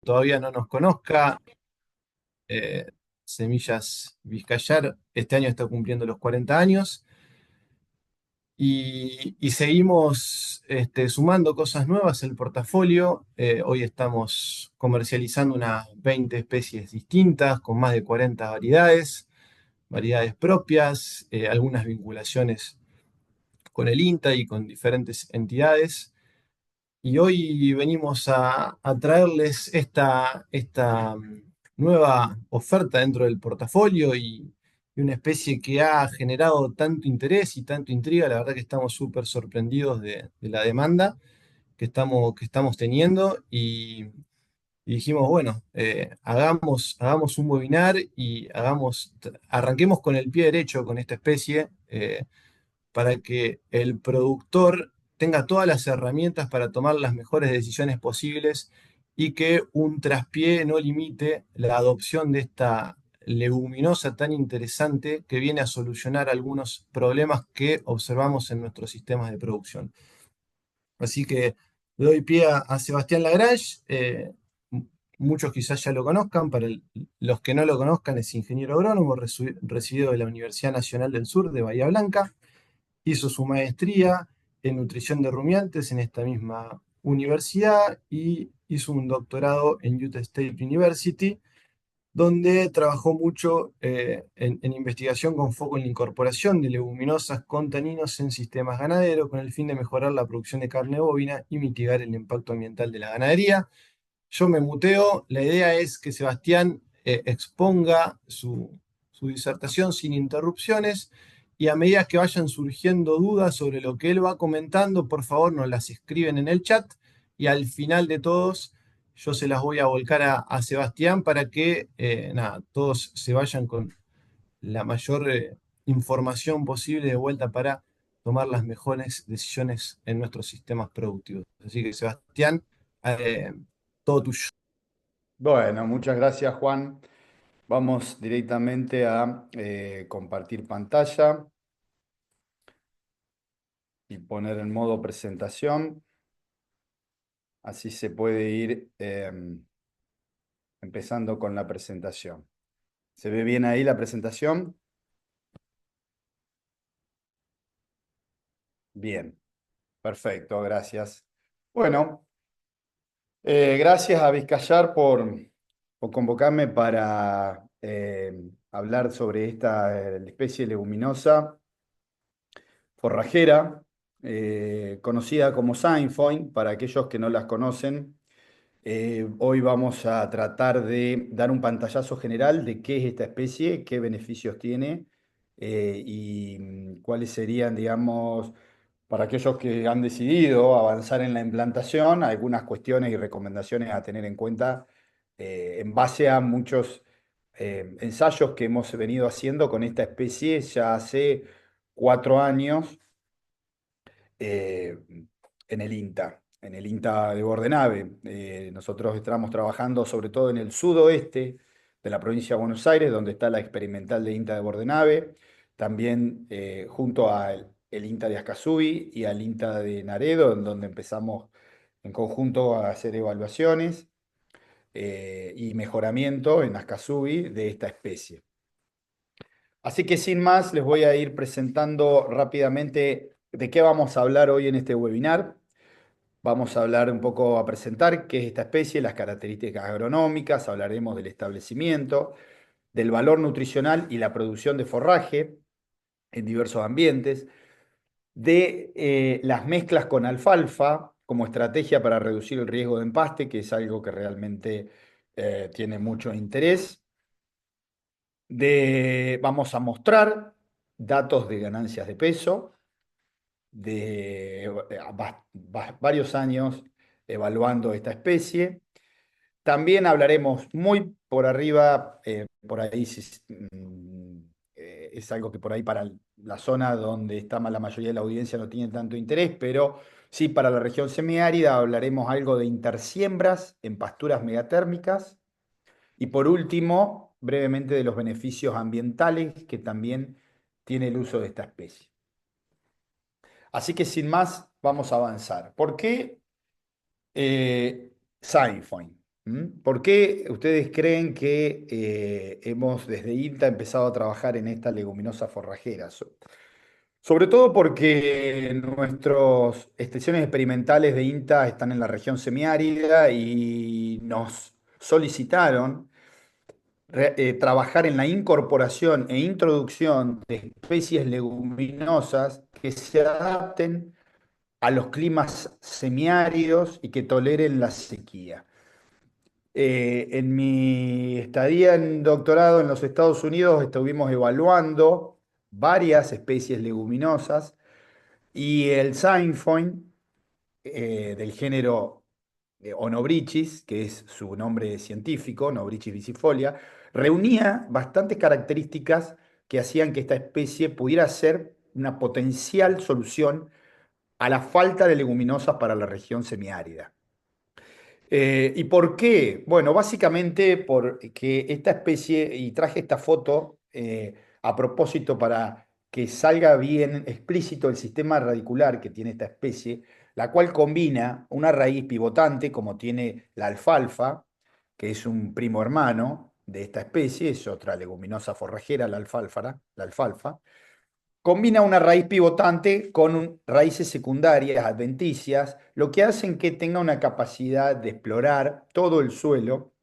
Todavía no nos conozca, eh, Semillas Vizcayar este año está cumpliendo los 40 años y seguimos sumando cosas nuevas al portafolio. Hoy estamos comercializando unas 20 especies distintas con más de 40 variedades, variedades propias, algunas vinculaciones con el INTA y con diferentes entidades. Y hoy venimos a traerles esta nueva oferta dentro del portafolio y una especie que ha generado tanto interés y tanto intriga. La verdad que estamos súper sorprendidos de la demanda que estamos teniendo y dijimos, bueno, hagamos un webinar y arranquemos con el pie derecho con esta especie. Para que el productor tenga todas las herramientas para tomar las mejores decisiones posibles y que un traspié no limite la adopción de esta leguminosa tan interesante que viene a solucionar algunos problemas que observamos en nuestros sistemas de producción. Así que le doy pie a Sebastián Lagrange. Muchos quizás ya lo conozcan, los que no lo conozcan es ingeniero agrónomo recibido de la Universidad Nacional del Sur de Bahía Blanca. Hizo su maestría en nutrición de rumiantes en esta misma universidad y hizo un doctorado en Utah State University, donde trabajó mucho en investigación con foco en la incorporación de leguminosas con taninos en sistemas ganaderos con el fin de mejorar la producción de carne bovina y mitigar el impacto ambiental de la ganadería. Yo me muteo, la idea es que Sebastián exponga su disertación sin interrupciones y a medida que vayan surgiendo dudas sobre lo que él va comentando, por favor nos las escriben en el chat y al final de todos yo se las voy a volcar a Sebastián para que nada, todos se vayan con la mayor información posible de vuelta para tomar las mejores decisiones en nuestros sistemas productivos. Así que Sebastián, eh, todo tuyo. Bueno, muchas gracias, Juan. Vamos directamente a compartir pantalla y poner en modo presentación. Así se puede ir empezando con la presentación. ¿Se ve bien ahí la presentación? Bien, perfecto, gracias. Bueno, gracias a Vizcayar por convocarme para hablar sobre esta especie leguminosa forrajera, conocida como sainfoin, para aquellos que no las conocen. Hoy vamos a tratar de dar un pantallazo general de qué es esta especie, qué beneficios tiene y cuáles serían, digamos, para aquellos que han decidido avanzar en la implantación, algunas cuestiones y recomendaciones a tener en cuenta en base a muchos ensayos que hemos venido haciendo con esta especie ya hace 4 años eh, en el INTA, en el INTA de Bordenave. Nosotros estamos trabajando sobre todo en el sudoeste de la provincia de Buenos Aires, donde está la experimental de INTA de Bordenave, también junto al el INTA de Ascasubi y al INTA de Naredo, en donde empezamos en conjunto a hacer evaluaciones y mejoramiento en Ascasubi de esta especie. Así que sin más, les voy a ir presentando rápidamente de qué vamos a hablar hoy en este webinar. Vamos a hablar un poco, a presentar qué es esta especie, las características agronómicas, hablaremos del establecimiento, del valor nutricional y la producción de forraje en diversos ambientes, de las mezclas con alfalfa como estrategia para reducir el riesgo de empaste, que es algo que realmente tiene mucho interés. Vamos a mostrar datos de ganancias de peso de varios años evaluando esta especie. También hablaremos muy por arriba, por ahí es algo que por ahí para la zona donde está la mayoría de la audiencia no tiene tanto interés, pero sí para la región semiárida hablaremos algo de intersiembras en pasturas megatérmicas y por último, brevemente de los beneficios ambientales que también tiene el uso de esta especie. Así que sin más, vamos a avanzar. ¿Por qué Sainfoin? ¿Mm? ¿Por qué ustedes creen que hemos desde INTA empezado a trabajar en esta leguminosa forrajera? Sobre todo porque nuestras estaciones experimentales de INTA están en la región semiárida y nos solicitaron trabajar en la incorporación e introducción de especies leguminosas que se adapten a los climas semiáridos y que toleren la sequía. En mi estadía en doctorado en los Estados Unidos estuvimos evaluando varias especies leguminosas y el Sainfoin del género Onobrichis, que es su nombre científico, Onobrichis vicifolia, reunía bastantes características que hacían que esta especie pudiera ser una potencial solución a la falta de leguminosas para la región semiárida. ¿Y por qué? Bueno, básicamente porque esta especie, y traje esta foto a propósito para que salga bien explícito el sistema radicular que tiene esta especie, la cual combina una raíz pivotante, como tiene la alfalfa, que es un primo hermano de esta especie, es otra leguminosa forrajera, la alfalfa, combina una raíz pivotante con raíces secundarias adventicias, lo que hacen que tenga una capacidad de explorar todo el suelo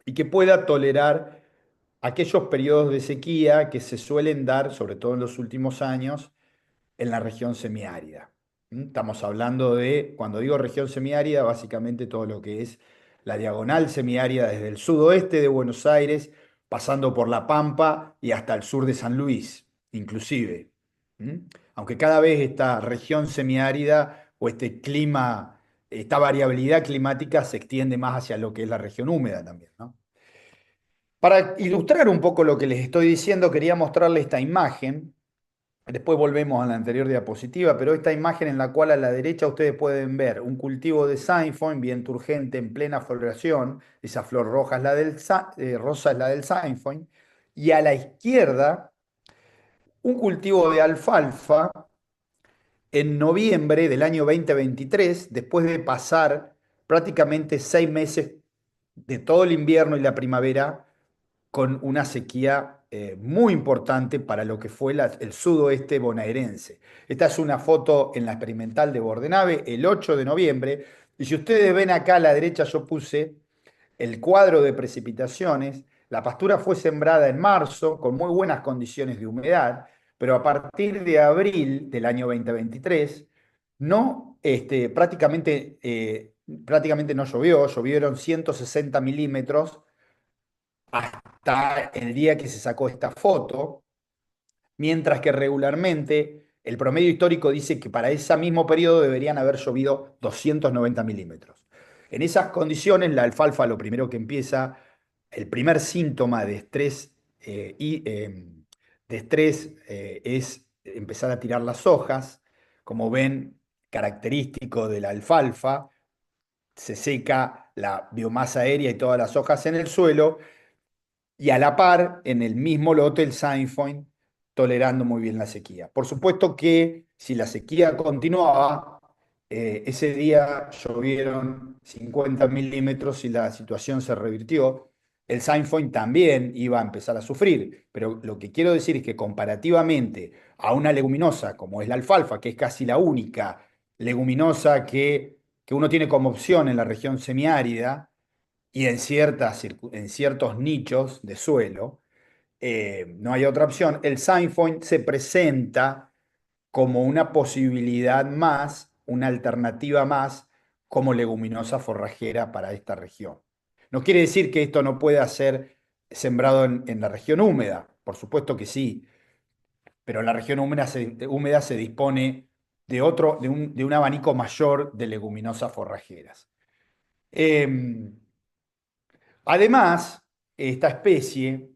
y que pueda tolerar aquellos periodos de sequía que se suelen dar, sobre todo en los últimos años, en la región semiárida. Estamos hablando de, cuando digo región semiárida, básicamente todo lo que es la diagonal semiárida desde el sudoeste de Buenos Aires, pasando por La Pampa y hasta el sur de San Luis, inclusive. Aunque cada vez esta región semiárida o este clima, esta variabilidad climática se extiende más hacia lo que es la región húmeda también, ¿no? Para ilustrar un poco lo que les estoy diciendo, quería mostrarles esta imagen. Después volvemos a la anterior diapositiva, pero esta imagen en la cual a la derecha ustedes pueden ver un cultivo de Sainfoin bien turgente en plena floración, esa flor roja es la rosa es la del Sainfoin, y a la izquierda un cultivo de alfalfa en noviembre del año 2023, después de pasar prácticamente 6 meses de todo el invierno y la primavera con una sequía muy importante para lo que fue el sudoeste bonaerense. Esta es una foto en la experimental de Bordenave el 8 de noviembre, y si ustedes ven acá a la derecha yo puse el cuadro de precipitaciones. La pastura fue sembrada en marzo con muy buenas condiciones de humedad, pero a partir de abril del año 2023 no, prácticamente no llovió, llovieron 160 milímetros hasta el día que se sacó esta foto, mientras que regularmente el promedio histórico dice que para ese mismo periodo deberían haber llovido 290 milímetros. En esas condiciones, la alfalfa lo primero que empieza, el primer síntoma de estrés, es empezar a tirar las hojas. Como ven, característico de la alfalfa, se seca la biomasa aérea y todas las hojas en el suelo, y a la par, en el mismo lote, el Sainfoin tolerando muy bien la sequía. Por supuesto que si la sequía continuaba, ese día llovieron 50 milímetros y la situación se revirtió. El Sainfoin también iba a empezar a sufrir, pero lo que quiero decir es que comparativamente a una leguminosa como es la alfalfa, que es casi la única leguminosa que uno tiene como opción en la región semiárida, y en ciertos nichos de suelo, no hay otra opción. El Sainfoin se presenta como una posibilidad más, una alternativa más, como leguminosa forrajera para esta región. No quiere decir que esto no pueda ser sembrado en la región húmeda, por supuesto que sí, pero la región húmeda se dispone de un abanico mayor de leguminosas forrajeras. Em, Además, esta especie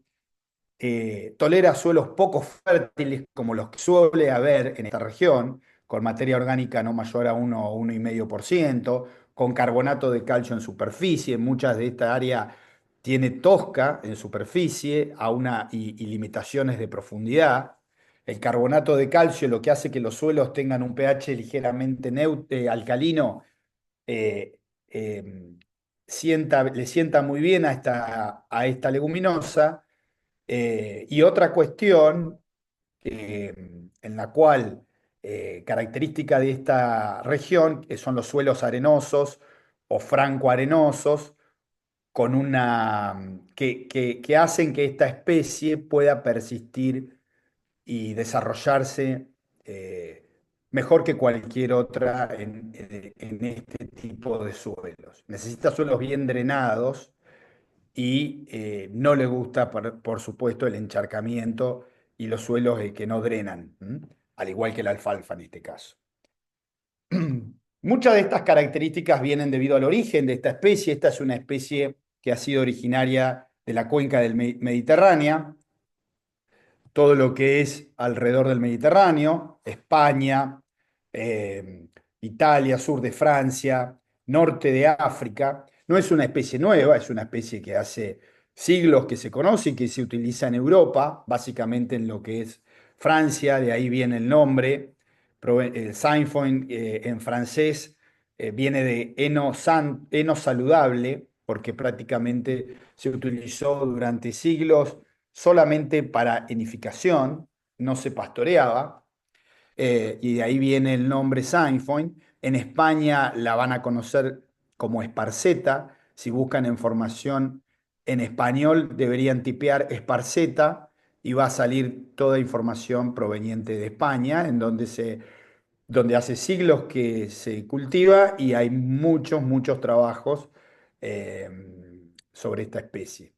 tolera suelos poco fértiles como los que suele haber en esta región, con materia orgánica no mayor a 1 o 1,5%, con carbonato de calcio en superficie. Muchas de esta área tiene tosca en superficie y limitaciones de profundidad. El carbonato de calcio lo que hace que los suelos tengan un pH ligeramente alcalino, eh, eh, le sienta muy bien a esta leguminosa. Y otra cuestión en la cual característica de esta región, que son los suelos arenosos o francoarenosos, con que hacen que esta especie pueda persistir y desarrollarse mejor que cualquier otra en este tipo de suelos. Necesita suelos bien drenados y no le gusta, por supuesto, el encharcamiento y los suelos que no drenan, ¿m? Al igual que la alfalfa en este caso. Muchas de estas características vienen debido al origen de esta especie. Esta es una especie que ha sido originaria de la cuenca del Mediterráneo, todo lo que es alrededor del Mediterráneo, España, Italia, sur de Francia, norte de África. No es una especie nueva, es una especie que hace siglos que se conoce y que se utiliza en Europa, básicamente en lo que es Francia, de ahí viene el nombre. El sainfoin en francés viene de heno saludable, porque prácticamente se utilizó durante siglos solamente para enificación, no se pastoreaba, y de ahí viene el nombre Sainfoin. En España la van a conocer como esparceta. Si buscan información en español, deberían tipear esparceta y va a salir toda información proveniente de España, donde hace siglos que se cultiva y hay muchos, muchos trabajos eh, sobre esta especie.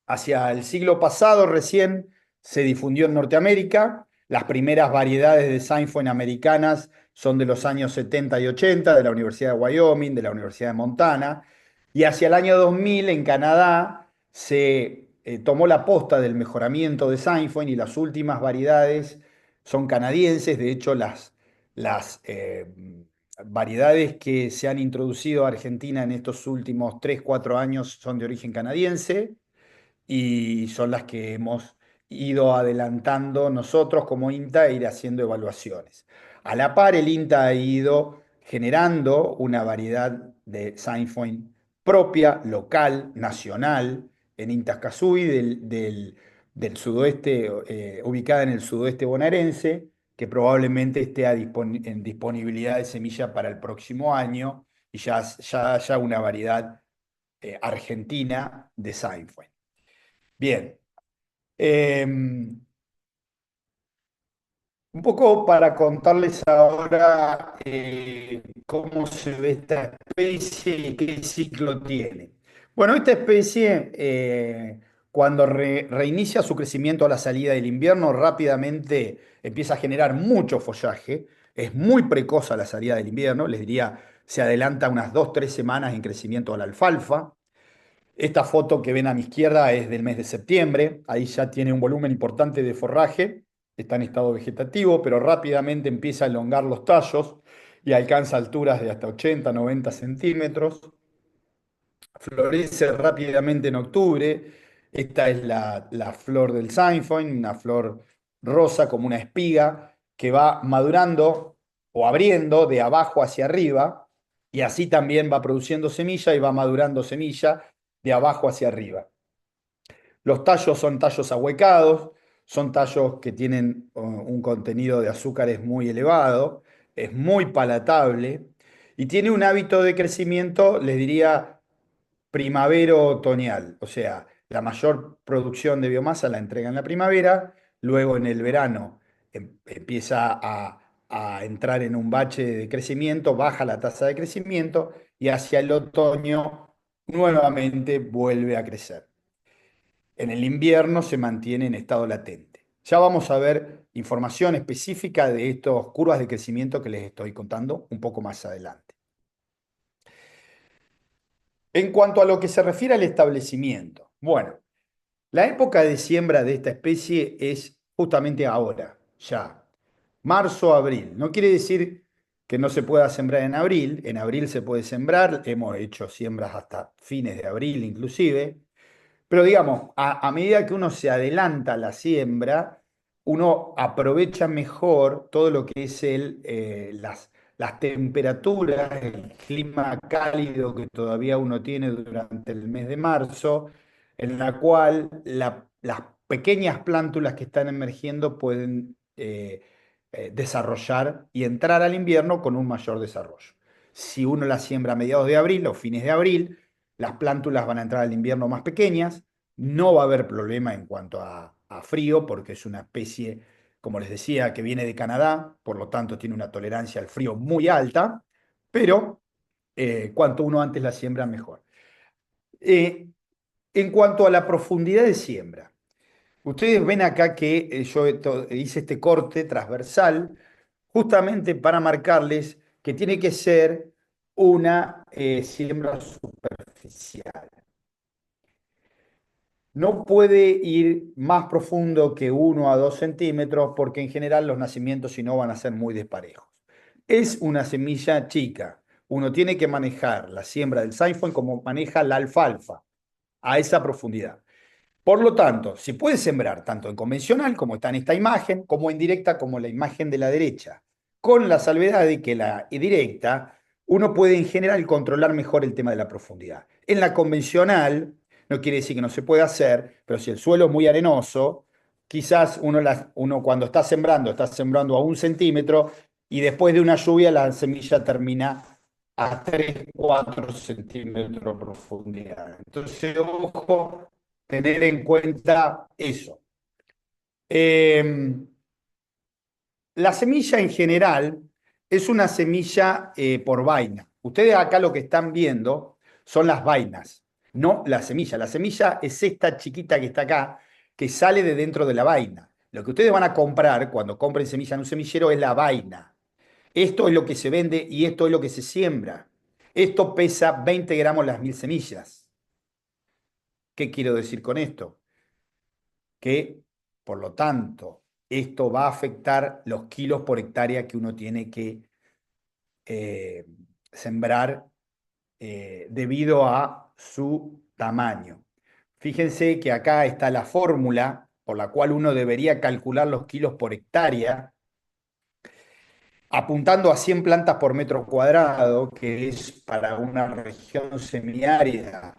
Hacia el siglo pasado recién se difundió en Norteamérica. Las primeras variedades de Sainfoin americanas son de los años 70 y 80 de la Universidad de Wyoming, de la Universidad de Montana. Y hacia el año 2000 en Canadá se tomó la posta del mejoramiento de Sainfoin y las últimas variedades son canadienses. De hecho, las variedades que se han introducido a Argentina en estos últimos 3 4 años son de origen canadiense y son las que hemos ido adelantando nosotros como INTA e ir haciendo evaluaciones. A la par, el INTA ha ido generando una variedad de Sainfoin propia, local, nacional, en Intascasui, del sudoeste, ubicada en el sudoeste bonaerense, que probablemente esté en disponibilidad de semilla para el próximo año y ya haya una variedad argentina de Sainfoin. Bien. Un poco para contarles ahora cómo se ve esta especie y qué ciclo tiene. Bueno, esta especie, cuando reinicia su crecimiento a la salida del invierno, rápidamente empieza a generar mucho follaje. Es muy precoz a la salida del invierno, les diría, se adelanta unas 2 3 semanas en crecimiento a la alfalfa. Esta foto que ven a mi izquierda es del mes de septiembre. Ahí ya tiene un volumen importante de forraje. Está en estado vegetativo, pero rápidamente empieza a elongar los tallos y alcanza alturas de hasta 80, 90 centímetros. Florece rápidamente en octubre. Esta es la flor del Sainfoin, una flor rosa como una espiga que va madurando o abriendo de abajo hacia arriba y así también va produciendo semilla y va madurando semilla de abajo hacia arriba. Los tallos son tallos ahuecados, son tallos que tienen un contenido de azúcares muy elevado, es muy palatable y tiene un hábito de crecimiento, les diría, primavero-otoñal. O sea, la mayor producción de biomasa la entrega en la primavera, luego en el verano empieza a entrar en un bache de crecimiento, baja la tasa de crecimiento y hacia el otoño nuevamente vuelve a crecer. En el invierno se mantiene en estado latente. Ya vamos a ver información específica de estas curvas de crecimiento que les estoy contando un poco más adelante. En cuanto a lo que se refiere al establecimiento, bueno, la época de siembra de esta especie es justamente ahora, ya, marzo, abril. No quiere decir que no se pueda sembrar en abril se puede sembrar, hemos hecho siembras hasta fines de abril inclusive, pero digamos, a medida que uno se adelanta a la siembra, uno aprovecha mejor todo lo que es las temperaturas, el clima cálido que todavía uno tiene durante el mes de marzo, en la cual las pequeñas plántulas que están emergiendo pueden desarrollar y entrar al invierno con un mayor desarrollo. Si uno las siembra a mediados de abril o fines de abril, las plántulas van a entrar al invierno más pequeñas, no va a haber problema en cuanto a frío, porque es una especie, como les decía, que viene de Canadá, por lo tanto tiene una tolerancia al frío muy alta, pero cuanto uno antes la siembra, mejor. Eh, en cuanto a la profundidad de siembra, ustedes ven acá que yo hice este corte transversal justamente para marcarles que tiene que ser una siembra superficial. No puede ir más profundo que 1 a 2 centímetros porque en general los nacimientos si no van a ser muy desparejos. Es una semilla chica. Uno tiene que manejar la siembra del Sainfoin como maneja la alfalfa, a esa profundidad. Por lo tanto, se puede sembrar tanto en convencional, como está en esta imagen, como en directa, como la imagen de la derecha, con la salvedad de que la directa uno puede en general controlar mejor el tema de la profundidad. En la convencional, no quiere decir que no se pueda hacer, pero si el suelo es muy arenoso, quizás uno cuando está sembrando a 1 centímetro y después de una lluvia la semilla termina a 3 4 centímetros de profundidad. Entonces, ojo, tener en cuenta eso. Eh, la semilla en general es una semilla por vaina. Ustedes acá lo que están viendo son las vainas, no la semilla. La semilla es esta chiquita que está acá, que sale de dentro de la vaina. Lo que ustedes van a comprar cuando compren semilla en un semillero es la vaina. Esto es lo que se vende y esto es lo que se siembra. Esto pesa 20 gramos las 1000 semillas. ¿Qué quiero decir con esto? Que, por lo tanto, esto va a afectar los kilos por hectárea que uno tiene que eh, sembrar debido a su tamaño. Fíjense que acá está la fórmula por la cual uno debería calcular los kilos por hectárea, apuntando a 100 plantas por metro cuadrado, que es para una región semiárida,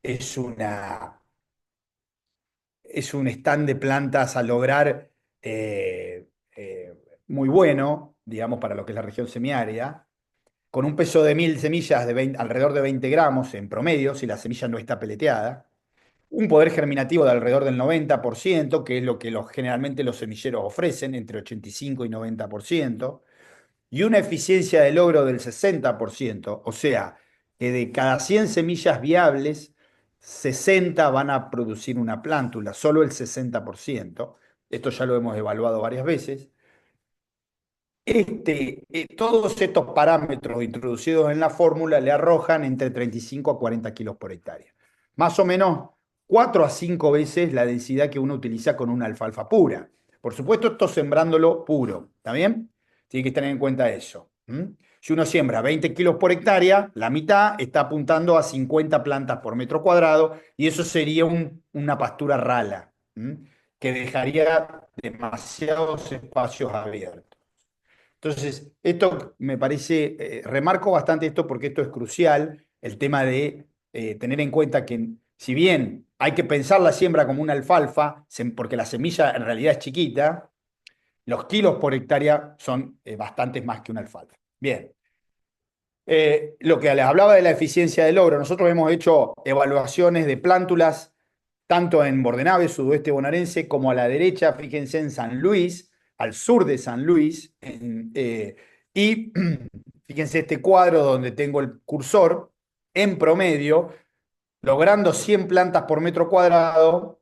es una es un stand de plantas a lograr eh, muy bueno, digamos, para lo que es la región semiárida, con un peso de 1000 semillas de alrededor de 20 gramos en promedio, si la semilla no está peleteada, un poder germinativo de alrededor del 90%, que es lo que generalmente los semilleros ofrecen, entre 85 y 90%, y una eficiencia de logro del 60%, o sea, que de cada 100 semillas viables, 60 van a producir una plántula, solo el 60%. Esto ya lo hemos evaluado varias veces. Todos estos parámetros introducidos en la fórmula le arrojan entre 35 a 40 kilos por hectárea. Más o menos 4 a 5 veces la densidad que uno utiliza con una alfalfa pura. Por supuesto, esto sembrándolo puro, ¿está bien? Tiene que tener en cuenta eso. Si uno siembra 20 kilos por hectárea, la mitad está apuntando a 50 plantas por metro cuadrado y eso sería una pastura rala, que dejaría demasiados espacios abiertos. Entonces, esto me parece, remarco bastante esto porque esto es crucial, el tema de tener en cuenta que si bien hay que pensar la siembra como una alfalfa, porque la semilla en realidad es chiquita, los kilos por hectárea son bastantes más que una alfalfa. Bien, lo que les hablaba de la eficiencia del logro, nosotros hemos hecho evaluaciones de plántulas tanto en Bordenave, sudoeste bonaerense, como a la derecha, fíjense en San Luis, al sur de San Luis, y fíjense este cuadro donde tengo el cursor, en promedio, logrando 100 plantas por metro cuadrado,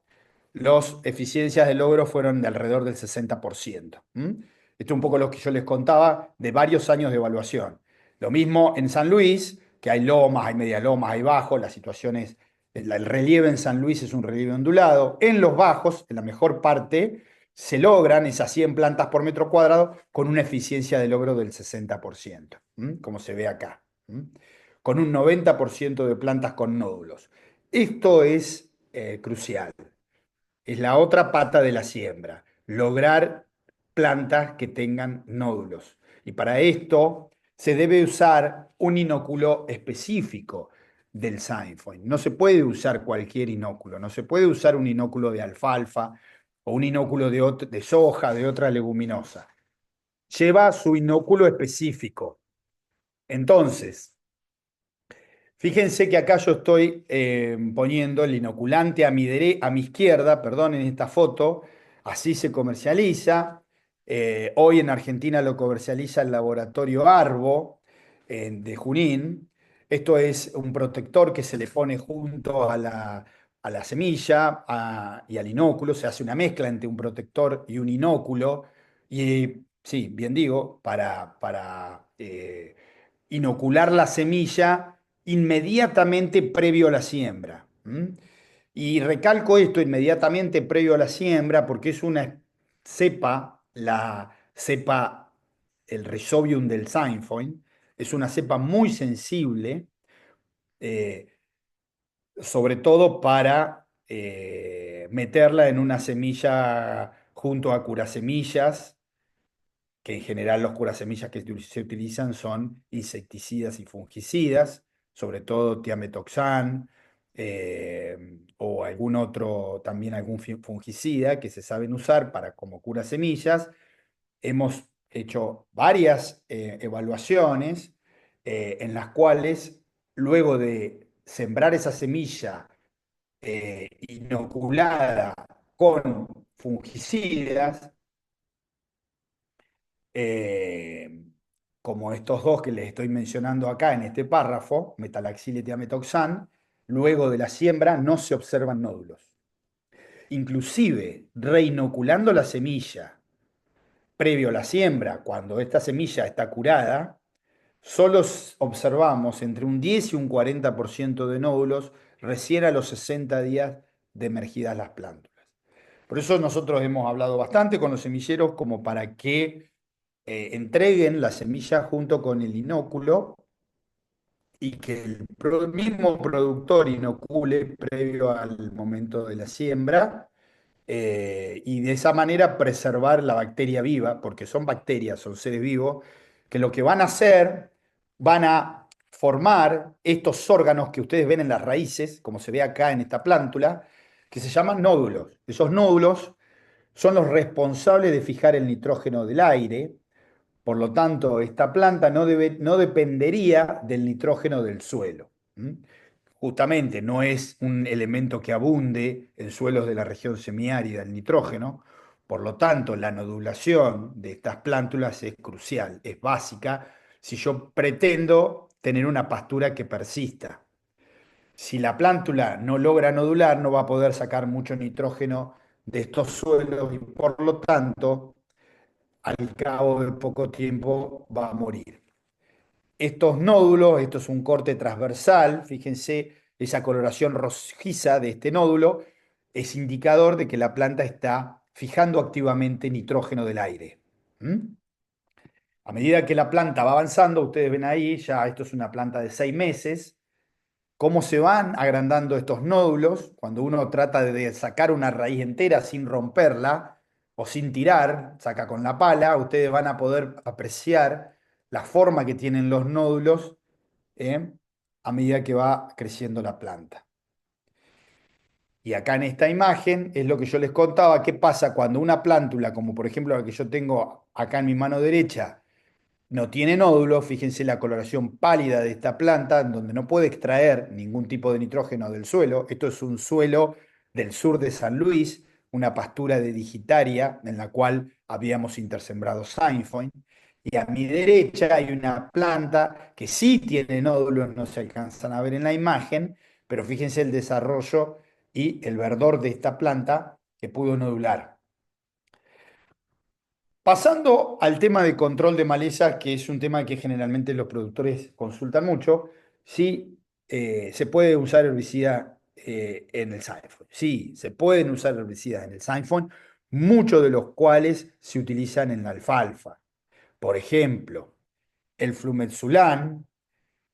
las eficiencias de logro fueron de alrededor del 60%. Esto es un poco lo que yo les contaba de varios años de evaluación. Lo mismo en San Luis, que hay lomas, hay media lomas, hay bajos, la situación es, el relieve en San Luis es un relieve ondulado. En los bajos, en la mejor parte, se logran esas 100 plantas por metro cuadrado con una eficiencia de logro del 60%, como se ve acá, con un 90% de plantas con nódulos. Esto es crucial. Es la otra pata de la siembra, lograr plantas que tengan nódulos. Y para esto se debe usar un inóculo específico del Sainfoin. No se puede usar cualquier inóculo, no se puede usar un inóculo de alfalfa o un inóculo de soja, de otra leguminosa. Lleva su inóculo específico. Entonces, fíjense que acá yo estoy poniendo el inoculante a mi izquierda, perdón, en esta foto. Así se comercializa. Hoy en Argentina lo comercializa el laboratorio Arbo de Junín. Esto es un protector que se le pone junto a la semilla y al inóculo. Se hace una mezcla entre un protector y un inóculo. Y sí, bien digo, para inocular la semilla inmediatamente previo a la siembra. ¿M? Y recalco esto inmediatamente previo a la siembra porque es una cepa, la cepa, el Rhizobium del Sainfoin, es una cepa muy sensible, eh, sobre todo para meterla en una semilla junto a curasemillas, que en general los curasemillas que se utilizan son insecticidas y fungicidas, sobre todo tiametoxan, o algún otro, también algún fungicida que se saben usar para como curasemillas. Hemos hecho varias evaluaciones en las cuales luego de sembrar esa semilla inoculada con fungicidas, eh, como estos dos que les estoy mencionando acá en este párrafo, metalaxil y tiametoxan, luego de la siembra no se observan nódulos. Inclusive, reinoculando la semilla previo a la siembra, cuando esta semilla está curada, solo observamos entre un 10 y un 40% de nódulos recién a los 60 días de emergidas las plántulas. Por eso nosotros hemos hablado bastante con los semilleros como para que entreguen la semilla junto con el inóculo y que el mismo productor inocule previo al momento de la siembra, y de esa manera preservar la bacteria viva, porque son bacterias, son seres vivos, que lo que van a hacer, van a formar estos órganos que ustedes ven en las raíces, como se ve acá en esta plántula, que se llaman nódulos. Esos nódulos son los responsables de fijar el nitrógeno del aire. Por lo tanto, esta planta no dependería del nitrógeno del suelo. ¿M? Justamente no es un elemento que abunde en suelos de la región semiárida el nitrógeno. Por lo tanto, la nodulación de estas plántulas es crucial, es básica, si yo pretendo tener una pastura que persista. Si la plántula no logra nodular, no va a poder sacar mucho nitrógeno de estos suelos y por lo tanto al cabo de poco tiempo va a morir. Estos nódulos, esto es un corte transversal, fíjense esa coloración rojiza de este nódulo, es indicador de que la planta está fijando activamente nitrógeno del aire. ¿Mm? A medida que la planta va avanzando, ustedes ven ahí, ya esto es una planta de 6 meses, cómo se van agrandando estos nódulos cuando uno trata de sacar una raíz entera sin romperla o sin tirar, saca con la pala, ustedes van a poder apreciar la forma que tienen los nódulos ¿eh? a medida que va creciendo la planta. Y acá en esta imagen es lo que yo les contaba, qué pasa cuando una plántula, como por ejemplo la que yo tengo acá en mi mano derecha, no tiene nódulos, fíjense la coloración pálida de esta planta, donde no puede extraer ningún tipo de nitrógeno del suelo. Esto es un suelo del sur de San Luis, una pastura de digitaria en la cual habíamos intersembrado Sainfoin. Y a mi derecha hay una planta que sí tiene nódulos, no se alcanzan a ver en la imagen, pero fíjense el desarrollo y el verdor de esta planta que pudo nodular. Pasando al tema de control de maleza, que es un tema que generalmente los productores consultan mucho, sí se puede usar herbicida en el Synfone. Sí, se pueden usar herbicidas en el Synfone, muchos de los cuales se utilizan en la alfalfa. Por ejemplo, el flumetsulán,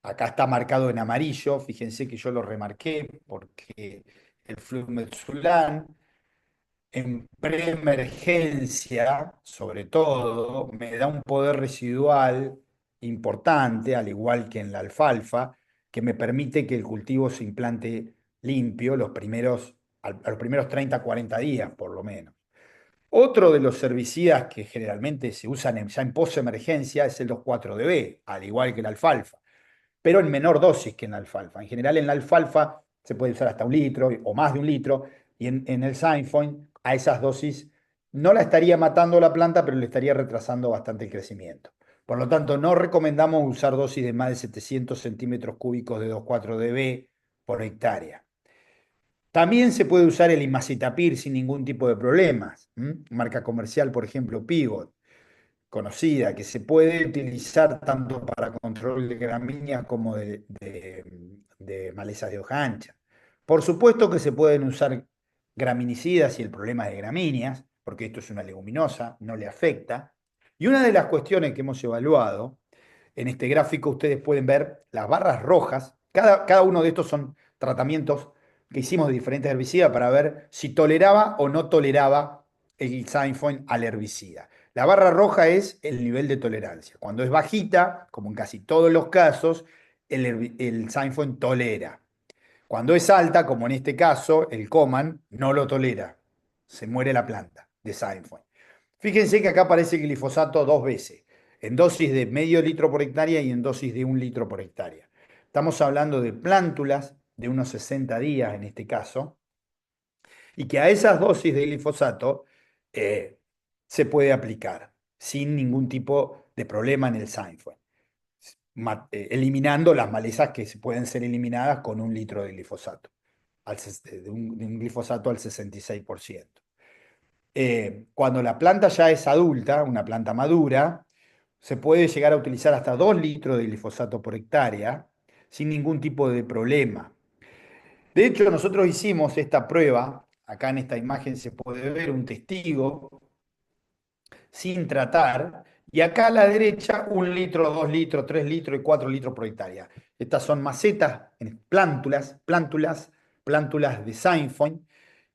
acá está marcado en amarillo, fíjense que yo lo remarqué porque el flumetsulán en preemergencia, sobre todo, me da un poder residual importante, al igual que en la alfalfa, que me permite que el cultivo se implante limpio a los primeros 30, 40 días por lo menos. Otro de los herbicidas que generalmente se usan ya en post-emergencia es el 2,4-D, al igual que la alfalfa, pero en menor dosis que en la alfalfa. En general en la alfalfa se puede usar hasta 1 litro o más de 1 litro, y en el Synfone a esas dosis no la estaría matando la planta, pero le estaría retrasando bastante el crecimiento. Por lo tanto, no recomendamos usar dosis de más de 700 centímetros cúbicos de 2,4-DB por hectárea. También se puede usar el imacetapir sin ningún tipo de problemas. Marca comercial, por ejemplo, Pivot, conocida, que se puede utilizar tanto para control de gramíneas como de malezas de hoja ancha. Por supuesto que se pueden usar graminicidas si el problema es de gramíneas, porque esto es una leguminosa, no le afecta. Y una de las cuestiones que hemos evaluado, en este gráfico ustedes pueden ver las barras rojas. Cada uno de estos son tratamientos que hicimos de diferentes herbicidas para ver si toleraba o no toleraba el Synfone al herbicida. La barra roja es el nivel de tolerancia. Cuando es bajita, como en casi todos los casos, el Synfone tolera. Cuando es alta, como en este caso, el Coman no lo tolera. Se muere la planta de Synfone. Fíjense que acá aparece el glifosato 2 veces, en dosis de medio litro por hectárea y en dosis de 1 litro por hectárea. Estamos hablando de plántulas de unos 60 días en este caso, y que a esas dosis de glifosato eh, se puede aplicar sin ningún tipo de problema en el Synfone, eliminando las malezas que se pueden ser eliminadas con 1 litro de glifosato, de un glifosato al 66%. Cuando la planta ya es adulta, una planta madura, se puede llegar a utilizar hasta 2 litros de glifosato por hectárea sin ningún tipo de problema. De hecho, nosotros hicimos esta prueba, acá en esta imagen se puede ver un testigo sin tratar, y acá a la derecha 1 litro, 2 litros, 3 litros y 4 litros por hectárea. Estas son macetas, plántulas de Synfone,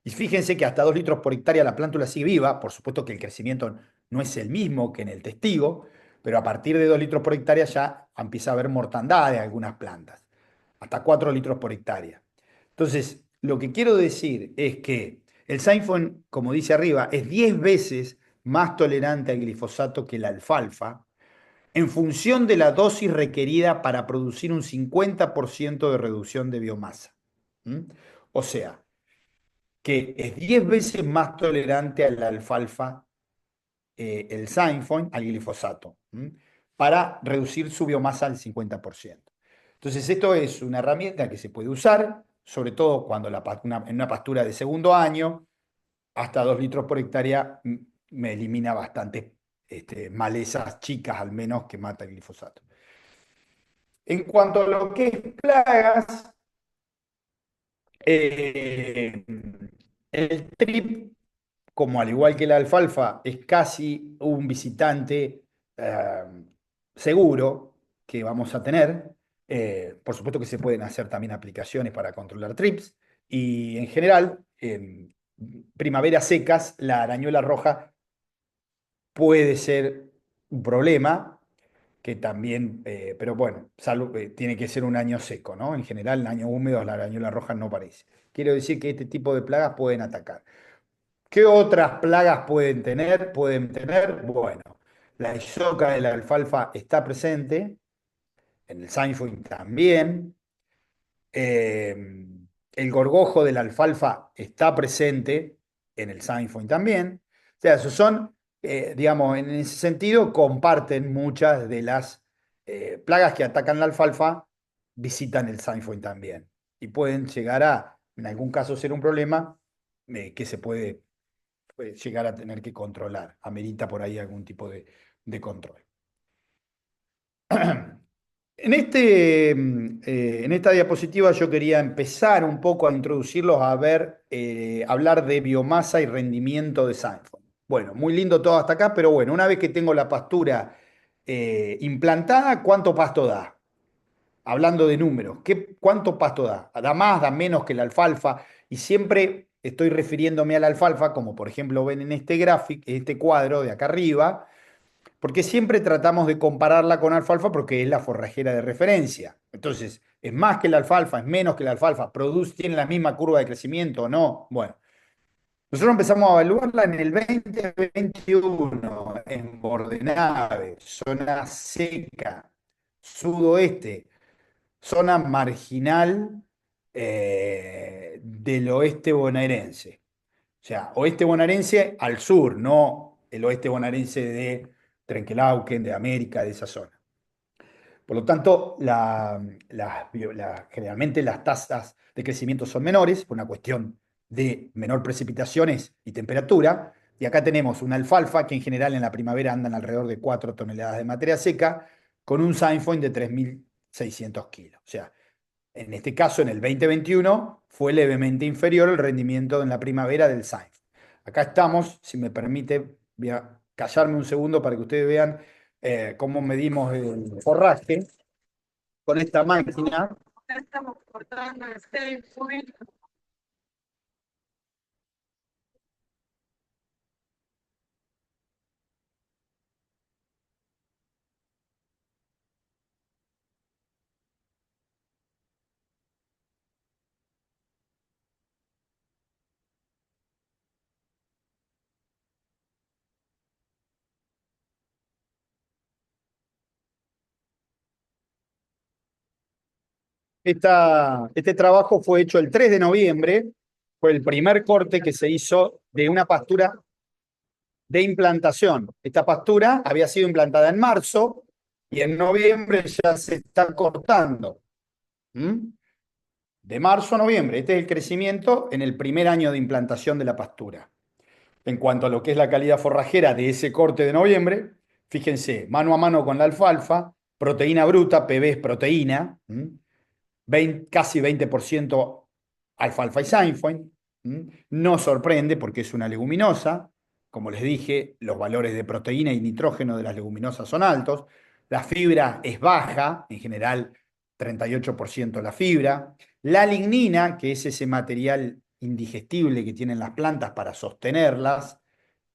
y fíjense que hasta 2 litros por hectárea la plántula sigue viva. Por supuesto que el crecimiento no es el mismo que en el testigo, pero a partir de 2 litros por hectárea ya empieza a haber mortandad de algunas plantas, hasta 4 litros por hectárea. Entonces, lo que quiero decir es que el Synfone, como dice arriba, es 10 veces más tolerante al glifosato que la alfalfa, en función de la dosis requerida para producir un 50% de reducción de biomasa. ¿Mm? O sea, que es 10 veces más tolerante a la alfalfa, el Synfone, al glifosato, para reducir su biomasa al 50%. Entonces, esto es una herramienta que se puede usar, sobre todo cuando en una pastura de segundo año, hasta 2 litros por hectárea me elimina bastantes malezas chicas, al menos, que mata el glifosato. En cuanto a lo que es plagas, eh, el trip, como al igual que la alfalfa, es casi un visitante eh, seguro que vamos a tener. Por supuesto que se pueden hacer también aplicaciones para controlar trips, y en general, en primaveras secas, la arañuela roja puede ser un problema que también, pero bueno, tiene que ser un año seco, ¿no? En general, en años húmedos la arañuela roja no aparece. Quiero decir que este tipo de plagas pueden atacar. ¿Qué otras plagas pueden tener? Bueno, la isoca de la alfalfa está presente, en el Synfone también. Eh, el gorgojo de la alfalfa está presente en el Synfone también. O sea, esos son, digamos, en ese sentido, comparten muchas de las plagas que atacan la alfalfa, visitan el Synfone también. Y pueden llegar a, en algún caso, ser un problema que se puede llegar a tener que controlar. Amerita por ahí algún tipo de control. En esta diapositiva yo quería empezar un poco a introducirlos a ver, hablar de biomasa y rendimiento de Synfone. Bueno, muy lindo todo hasta acá, pero bueno, una vez que tengo la pastura implantada, ¿cuánto pasto da? Hablando de números, ¿cuánto pasto da? ¿Da más, da menos que la alfalfa? Y siempre estoy refiriéndome a la alfalfa, como por ejemplo ven en este gráfico, este cuadro de acá arriba, porque siempre tratamos de compararla con alfalfa porque es la forrajera de referencia. Entonces, ¿es más que la alfalfa? ¿Es menos que la alfalfa? ¿Tiene la misma curva de crecimiento o no? Bueno, nosotros empezamos a evaluarla en el 2021, en Bordenave, zona seca, sudoeste, zona marginal del oeste bonaerense. O sea, oeste bonaerense al sur, no el oeste bonaerense de Trenquelauquen, de América, de esa zona. Por lo tanto, generalmente las tasas de crecimiento son menores, por una cuestión de menor precipitaciones y temperatura. Y acá tenemos una alfalfa que en general en la primavera andan alrededor de 4 toneladas de materia seca, con un Sainfoin de 3.600 kilos. O sea, en este caso, en el 2021, fue levemente inferior el rendimiento en la primavera del Sainz. Acá estamos, si me permite, voy a callarme un segundo para que ustedes vean cómo medimos el forraje con esta máquina. Estamos cortando el Sainfoin. Este trabajo fue hecho el 3 de noviembre, fue el primer corte que se hizo de una pastura de implantación. Esta pastura había sido implantada en marzo y en noviembre ya se está cortando. ¿Mm? De marzo a noviembre, este es el crecimiento en el primer año de implantación de la pastura. En cuanto a lo que es la calidad forrajera de ese corte de noviembre, fíjense, mano a mano con la alfalfa, proteína bruta, PB es proteína, casi 20% alfalfa y Sainfoin. No sorprende porque es una leguminosa. Como les dije, los valores de proteína y nitrógeno de las leguminosas son altos. La fibra es baja, en general 38% la fibra. La lignina, que es ese material indigestible que tienen las plantas para sostenerlas,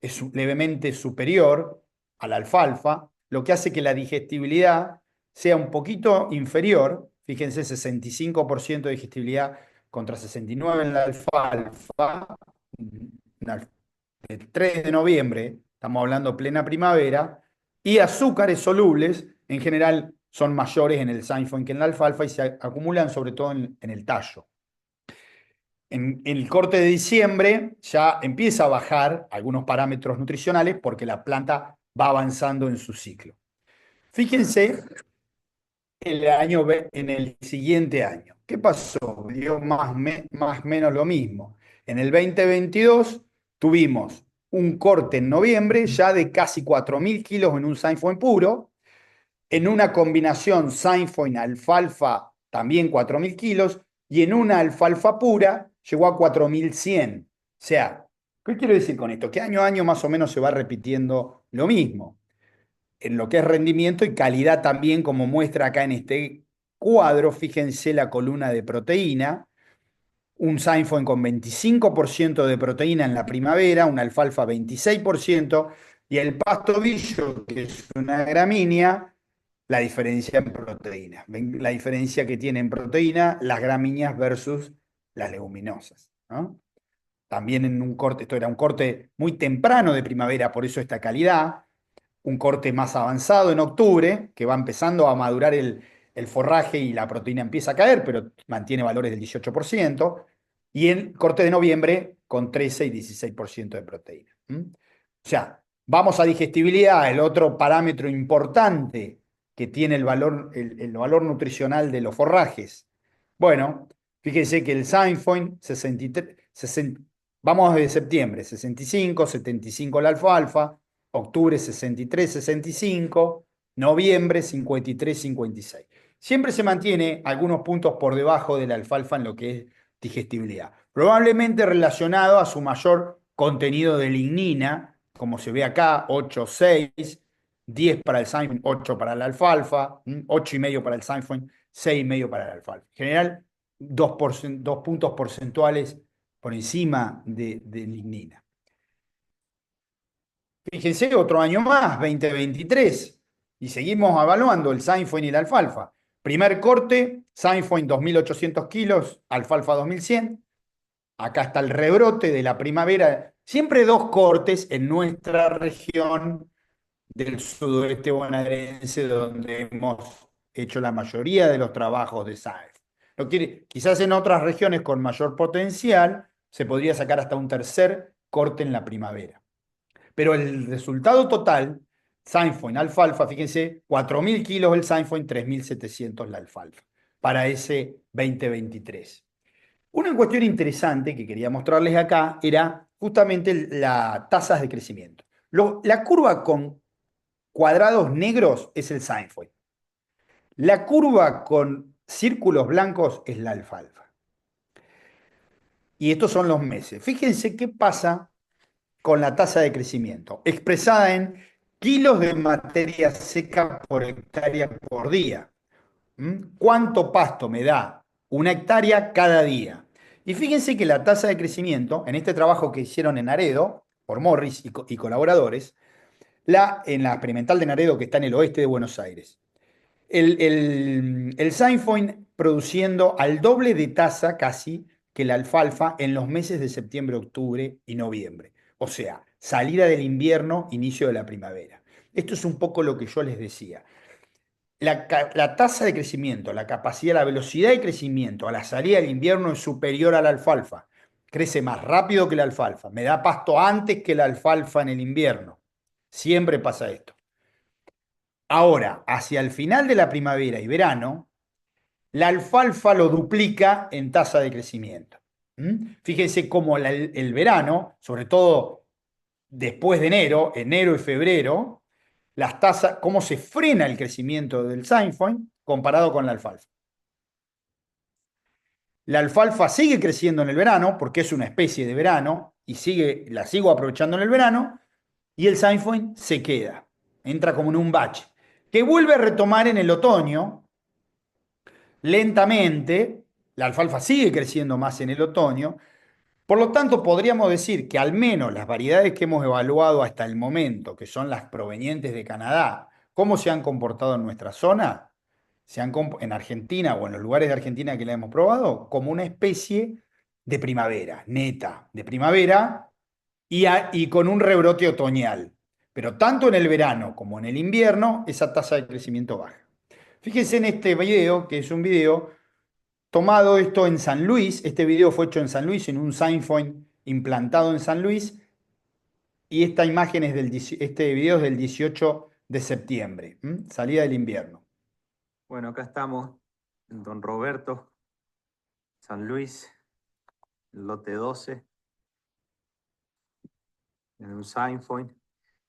es levemente superior a la alfalfa, lo que hace que la digestibilidad sea un poquito inferior. Fíjense, 65% de digestibilidad contra 69% en la alfalfa. El 3 de noviembre, estamos hablando plena primavera, y azúcares solubles en general son mayores en el Sainfoin que en la alfalfa y se acumulan sobre todo en el tallo. En el corte de diciembre ya empieza a bajar algunos parámetros nutricionales porque la planta va avanzando en su ciclo. Fíjense en el siguiente año. ¿Qué pasó? Dio más o menos lo mismo. En el 2022 tuvimos un corte en noviembre ya de casi 4.000 kilos en un Sainfoin puro, en una combinación Sainfoin alfalfa también 4.000 kilos, y en una alfalfa pura llegó a 4.100. O sea, ¿qué quiero decir con esto? Que año a año más o menos se va repitiendo lo mismo en lo que es rendimiento y calidad también, como muestra acá en este cuadro. Fíjense la columna de proteína, un Sainfoin con 25% de proteína en la primavera, una alfalfa 26%, y el pasto billo, que es una gramínea, la diferencia en proteína. ¿Ven la diferencia que tiene en proteína las gramíneas versus las leguminosas? ¿No? También en un corte, esto era un corte muy temprano de primavera, por eso esta calidad. Un corte más avanzado en octubre, que va empezando a madurar el forraje y la proteína empieza a caer, pero mantiene valores del 18%, y el corte de noviembre con 13 y 16% de proteína. O sea, vamos a digestibilidad, el otro parámetro importante que tiene el valor nutricional de los forrajes. Bueno, fíjense que el Sainfoin 63, vamos de septiembre, 65, 75 la alfalfa, octubre 63, 65, noviembre 53, 56. Siempre se mantiene algunos puntos por debajo de la alfalfa en lo que es digestibilidad, probablemente relacionado a su mayor contenido de lignina, como se ve acá, 8, 6, 10 para el Sainfoin, 8 para la alfalfa, 8,5 para el Sainfoin, 6,5 para la alfalfa. En general, 2 puntos porcentuales por encima de lignina. Fíjense, otro año más, 2023, y seguimos evaluando el Sainfoin y la alfalfa. Primer corte, Sainfoin 2.800 kilos, alfalfa 2.100. Acá está el rebrote de la primavera. Siempre dos cortes en nuestra región del sudoeste bonaerense, donde hemos hecho la mayoría de los trabajos de Sainz. Quizás en otras regiones con mayor potencial se podría sacar hasta un tercer corte en la primavera. Pero el resultado total, Sainfoin, alfalfa, fíjense, 4.000 kilos el Sainfoin, 3.700 la alfalfa, para ese 2023. Una cuestión interesante que quería mostrarles acá era justamente las tasas de crecimiento. La curva con cuadrados negros es el Sainfoin. La curva con círculos blancos es la alfalfa. Y estos son los meses. Fíjense qué pasa con la tasa de crecimiento, expresada en kilos de materia seca por hectárea por día. ¿Cuánto pasto me da una hectárea cada día? Y fíjense que la tasa de crecimiento, en este trabajo que hicieron en Aredo, por Morris y colaboradores, en la experimental de Naredo, que está en el oeste de Buenos Aires, el Sainfoin produciendo al doble de tasa casi que la alfalfa en los meses de septiembre, octubre y noviembre. O sea, salida del invierno, inicio de la primavera. Esto es un poco lo que yo les decía. La tasa de crecimiento, la capacidad, la velocidad de crecimiento a la salida del invierno es superior a la alfalfa. Crece más rápido que la alfalfa. Me da pasto antes que la alfalfa en el invierno. Siempre pasa esto. Ahora, hacia el final de la primavera y verano, la alfalfa lo duplica en tasa de crecimiento. Fíjense cómo el verano, sobre todo después de enero y febrero, las tasas, cómo se frena el crecimiento del Sainfoin comparado con la alfalfa. La alfalfa sigue creciendo en el verano porque es una especie de verano y la sigo aprovechando en el verano, y el Sainfoin se queda, entra como en un bache, que vuelve a retomar en el otoño lentamente. La alfalfa sigue creciendo más en el otoño. Por lo tanto, podríamos decir que al menos las variedades que hemos evaluado hasta el momento, que son las provenientes de Canadá, cómo se han comportado en nuestra zona, en Argentina o en los lugares de Argentina que la hemos probado, como una especie de primavera, neta, de primavera y con un rebrote otoñal. Pero tanto en el verano como en el invierno, esa tasa de crecimiento baja. Fíjense en este video, que es un video tomado esto en San Luis. Este video fue hecho en San Luis, en un Sainfoin implantado en San Luis, y esta imagen es este video es del 18 de septiembre, salida del invierno. Bueno, acá estamos en Don Roberto, San Luis, lote 12, en un Sainfoin,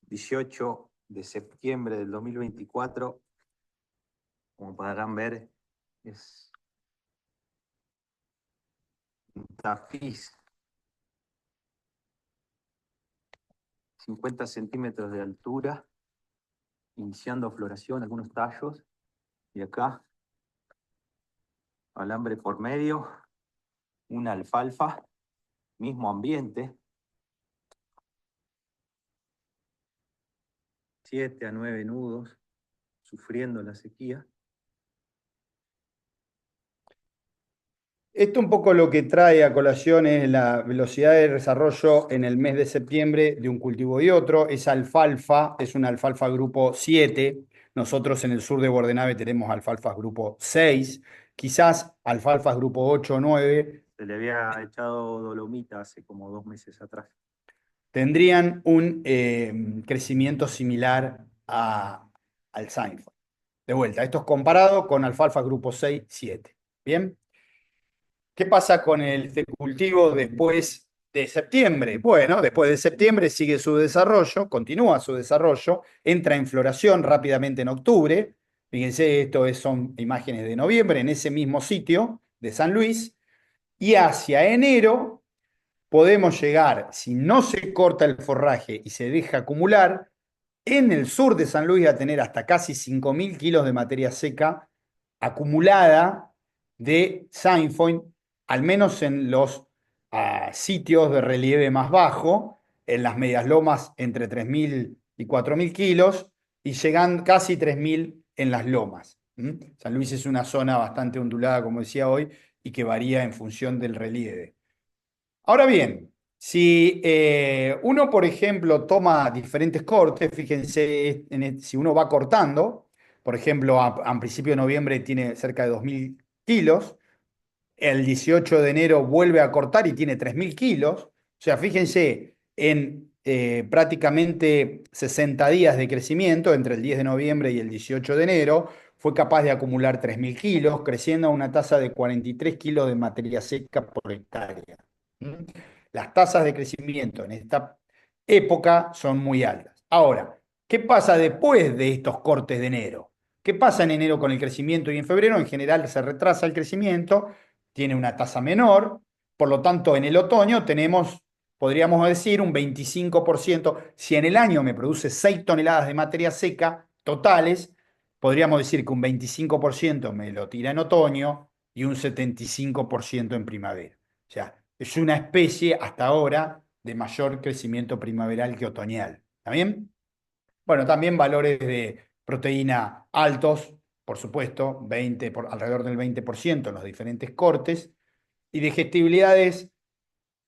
18 de septiembre del 2024. Como podrán ver, es un tapiz, 50 centímetros de altura, iniciando floración, algunos tallos, y acá, alambre por medio, una alfalfa, mismo ambiente, 7 a 9 nudos, sufriendo la sequía. Esto un poco lo que trae a colación es la velocidad de desarrollo en el mes de septiembre de un cultivo y otro. Esa alfalfa es una alfalfa grupo 7. Nosotros en el sur de Bordenave tenemos alfalfas grupo 6. Quizás alfalfas grupo 8 o 9 Se le había echado dolomita hace como 2 meses atrás. tendrían un crecimiento similar al Sainfoin. De vuelta, esto es comparado con alfalfa grupo 6, 7. ¿Bien? ¿Qué pasa con este cultivo después de septiembre? Bueno, después de septiembre sigue su desarrollo, continúa su desarrollo, entra en floración rápidamente en octubre. Fíjense, son imágenes de noviembre en ese mismo sitio de San Luis. Y hacia enero podemos llegar, si no se corta el forraje y se deja acumular, en el sur de San Luis a tener hasta casi 5.000 kilos de materia seca acumulada de Sainfoin, al menos en los sitios de relieve más bajo, en las medias lomas entre 3.000 y 4.000 kilos y llegan casi 3.000 en las lomas. San Luis es una zona bastante ondulada, como decía hoy, y que varía en función del relieve. Ahora bien, si uno, por ejemplo, toma diferentes cortes, fíjense, si uno va cortando, por ejemplo, a principio de noviembre tiene cerca de 2.000 kilos, el 18 de enero vuelve a cortar y tiene 3.000 kilos. O sea, fíjense, en prácticamente 60 días de crecimiento, entre el 10 de noviembre y el 18 de enero, fue capaz de acumular 3.000 kilos, creciendo a una tasa de 43 kilos de materia seca por hectárea. ¿Mm? Las tasas de crecimiento en esta época son muy altas. Ahora, ¿qué pasa después de estos cortes de enero? ¿Qué pasa en enero con el crecimiento y en febrero? En general se retrasa el crecimiento, tiene una tasa menor, por lo tanto en el otoño tenemos, podríamos decir, un 25%. Si en el año me produce 6 toneladas de materia seca totales, podríamos decir que un 25% me lo tira en otoño y un 75% en primavera. O sea, es una especie hasta ahora de mayor crecimiento primaveral que otoñal. ¿Está bien? Bueno, también valores de proteína altos, por supuesto, alrededor del 20% en los diferentes cortes, y digestibilidades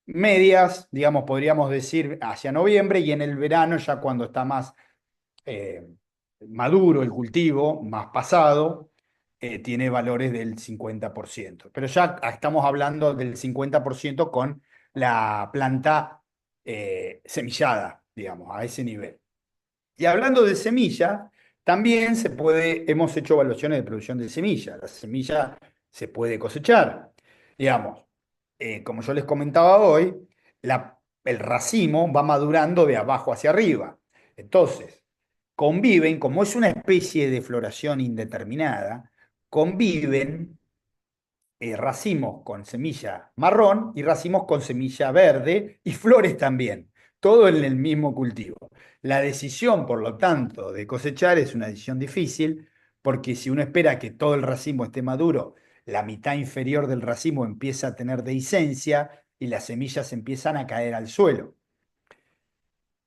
medias, digamos, podríamos decir, hacia noviembre, y en el verano, ya cuando está más eh, maduro el cultivo, más pasado, tiene valores del 50%. Pero ya estamos hablando del 50% con la planta semillada, digamos, a ese nivel. Y hablando de semilla, también hemos hecho evaluaciones de producción de semilla. La semilla se puede cosechar. Digamos, como yo les comentaba hoy, el racimo va madurando de abajo hacia arriba. Entonces, conviven, como es una especie de floración indeterminada, conviven racimos con semilla marrón y racimos con semilla verde y flores también, todo en el mismo cultivo. La decisión, por lo tanto, de cosechar es una decisión difícil, porque si uno espera que todo el racimo esté maduro, la mitad inferior del racimo empieza a tener dehiscencia y las semillas empiezan a caer al suelo.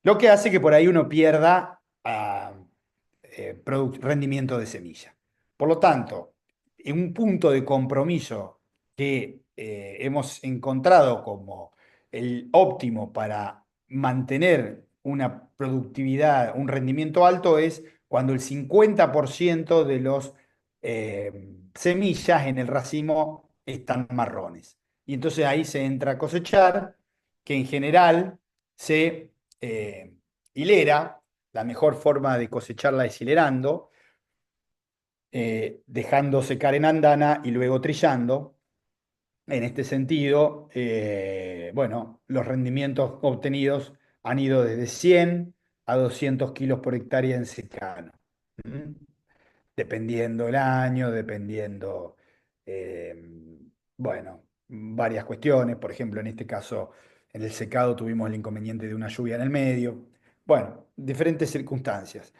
Lo que hace que por ahí uno pierda rendimiento de semilla. Por lo tanto, en un punto de compromiso que hemos encontrado como el óptimo para mantener una productividad, un rendimiento alto, es cuando el 50% de los semillas en el racimo están marrones. Y entonces ahí se entra a cosechar, que en general se hilera. La mejor forma de cosecharla es hilerando, dejando secar en andana y luego trillando. En este sentido, bueno, los rendimientos obtenidos han ido desde 100 a 200 kilos por hectárea en secano. ¿Mm? Dependiendo el año, dependiendo, eh, bueno, varias cuestiones. Por ejemplo, en este caso, en el secado tuvimos el inconveniente de una lluvia en el medio. Bueno, diferentes circunstancias.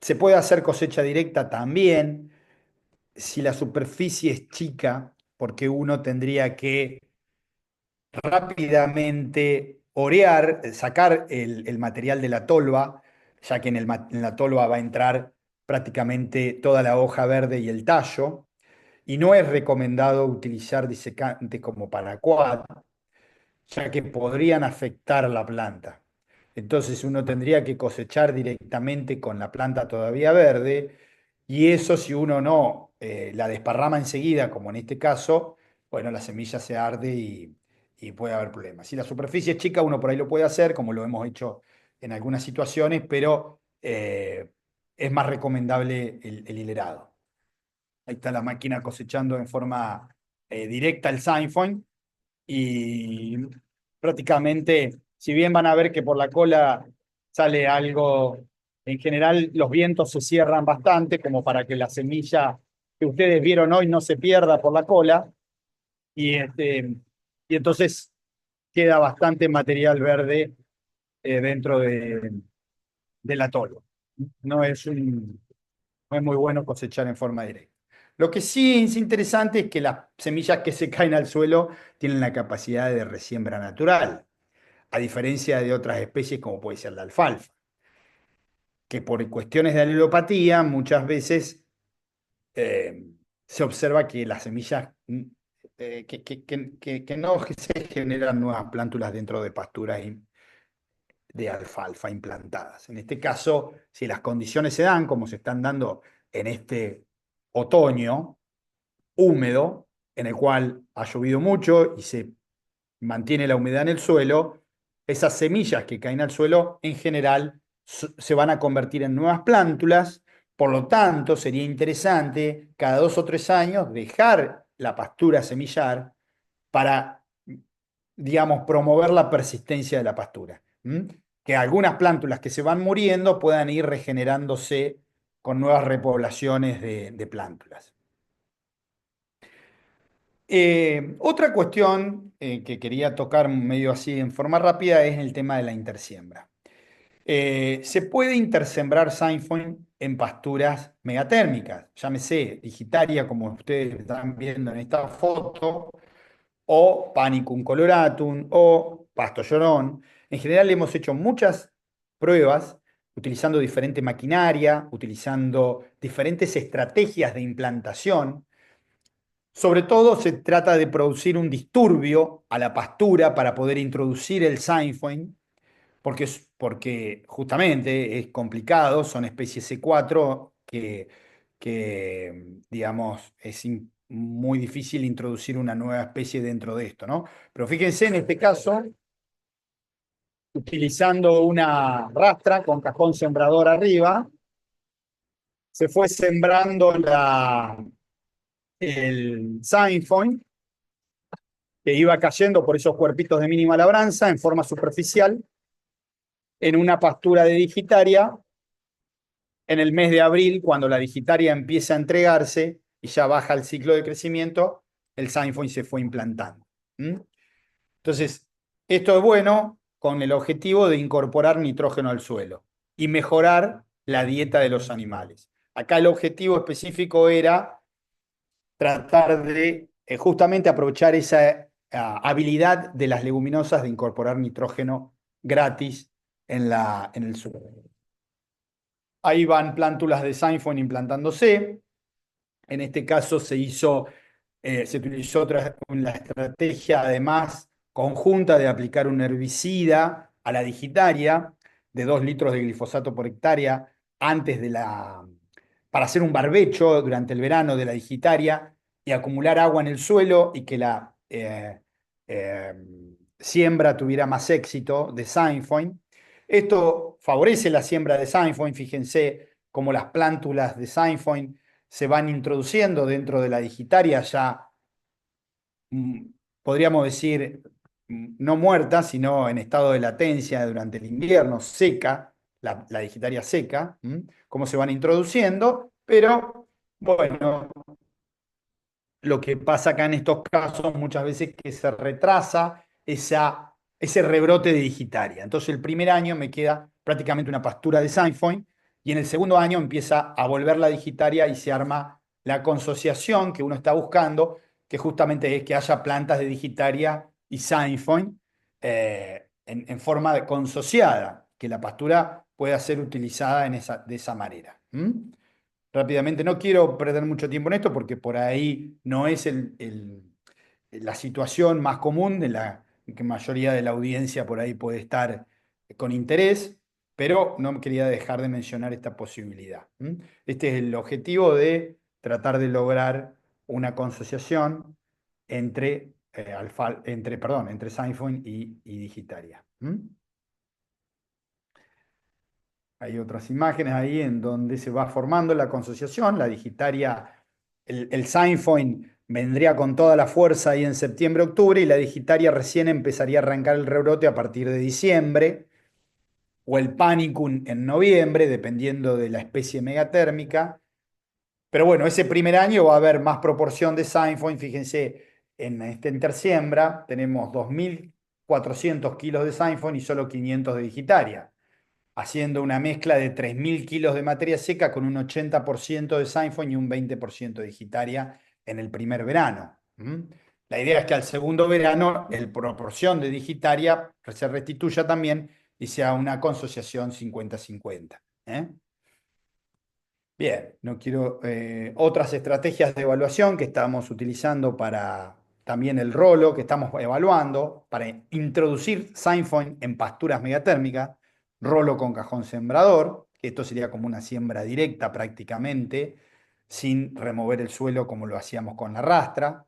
Se puede hacer cosecha directa también si la superficie es chica, porque uno tendría que rápidamente orear, sacar el material de la tolva, ya que en la tolva va a entrar prácticamente toda la hoja verde y el tallo, y no es recomendado utilizar disecantes como paraquat, ya que podrían afectar la planta. Entonces uno tendría que cosechar directamente con la planta todavía verde, y eso si uno no la desparrama enseguida, como en este caso, bueno, la semilla se arde y puede haber problemas. Si la superficie es chica, uno por ahí lo puede hacer, como lo hemos hecho en algunas situaciones, pero es más recomendable el hilerado. Ahí está la máquina cosechando en forma directa el Sainfoin, y prácticamente, si bien van a ver que por la cola sale algo, en general los vientos se cierran bastante como para que la semilla que ustedes vieron hoy no se pierda por la cola, y, y entonces queda bastante material verde dentro de la tolva. No es no es muy bueno cosechar en forma directa. Lo que sí es interesante es que las semillas que se caen al suelo tienen la capacidad de resiembra natural. a diferencia de otras especies como puede ser la alfalfa, que por cuestiones de alelopatía muchas veces eh, se observa que las semillas, que no se generan nuevas plántulas dentro de pasturas de alfalfa implantadas. En este caso, si las condiciones se dan como se están dando en este otoño húmedo, en el cual ha llovido mucho y se mantiene la humedad en el suelo, esas semillas que caen al suelo en general se van a convertir en nuevas plántulas. Por lo tanto, sería interesante cada 2 o 3 años dejar la pastura semillar para, digamos, promover la persistencia de la pastura. Que algunas plántulas que se van muriendo puedan ir regenerándose con nuevas repoblaciones de plántulas. Otra cuestión que quería tocar medio así en forma rápida es el tema de la intersiembra. Se puede intersembrar sainfoin en pasturas megatérmicas, llámese digitaria, como ustedes están viendo en esta foto, o Panicum coloratum, o pasto llorón. En general hemos hecho muchas pruebas utilizando diferente maquinaria, utilizando diferentes estrategias de implantación. Sobre todo se trata de producir un disturbio a la pastura para poder introducir el sainfoin, porque justamente es complicado, son especies C4 digamos, es muy difícil introducir una nueva especie dentro de esto, ¿no? Pero fíjense en este caso, utilizando una rastra con cajón sembrador arriba, se fue sembrando el sainfoin que iba cayendo por esos cuerpitos de mínima labranza en forma superficial en una pastura de digitaria en el mes de abril, cuando la digitaria empieza a entregarse y ya baja el ciclo de crecimiento, el sainfoin se fue implantando. Entonces, esto es bueno con el objetivo de incorporar nitrógeno al suelo y mejorar la dieta de los animales. Acá el objetivo específico era tratar de justamente aprovechar esa habilidad de las leguminosas de incorporar nitrógeno gratis en el suelo. Ahí van plántulas de sainfoin implantándose. En este caso se utilizó la estrategia además conjunta de aplicar un herbicida a la digitaria de 2 litros de glifosato por hectárea para hacer un barbecho durante el verano de la digitaria y acumular agua en el suelo y que la eh, siembra tuviera más éxito de sainfoin. Esto favorece la siembra de sainfoin. Fíjense cómo las plántulas de sainfoin se van introduciendo dentro de la digitaria ya, podríamos decir, no muerta, sino en estado de latencia durante el invierno, seca, la digitaria seca, cómo se van introduciendo, pero bueno, lo que pasa acá en estos casos muchas veces es que se retrasa ese rebrote de digitaria. Entonces el primer año me queda prácticamente una pastura de sainfoin y en el segundo año empieza a volver la digitaria y se arma la consociación que uno está buscando, que justamente es que haya plantas de digitaria y sainfoin en forma consociada, que la pastura pueda ser utilizada de esa manera. Rápidamente, no quiero perder mucho tiempo en esto porque por ahí no es la situación más común en la que mayoría de la audiencia por ahí puede estar con interés, pero no quería dejar de mencionar esta posibilidad. Este es el objetivo de tratar de lograr una consociación entre sainfoin y digitaria. Hay otras imágenes ahí en donde se va formando la consociación, la digitaria, el sainfoin vendría con toda la fuerza ahí en septiembre-octubre y la digitaria recién empezaría a arrancar el rebrote a partir de diciembre, o el panicum en noviembre, dependiendo de la especie megatérmica. Pero bueno, ese primer año va a haber más proporción de sainfoin. Fíjense, en esta intersiembra tenemos 2.400 kilos de sainfoin y solo 500 de digitaria, haciendo una mezcla de 3.000 kilos de materia seca con un 80% de sainfoin y un 20% de digitaria en el primer verano. La idea es que al segundo verano la proporción de digitaria se restituya también y sea una consociación 50-50. ¿Eh? Bien, no quiero otras estrategias de evaluación que estamos utilizando para también el rolo que estamos evaluando para introducir Scienfoin en pasturas megatérmicas, rolo con cajón sembrador, que esto sería como una siembra directa prácticamente, sin remover el suelo como lo hacíamos con la rastra,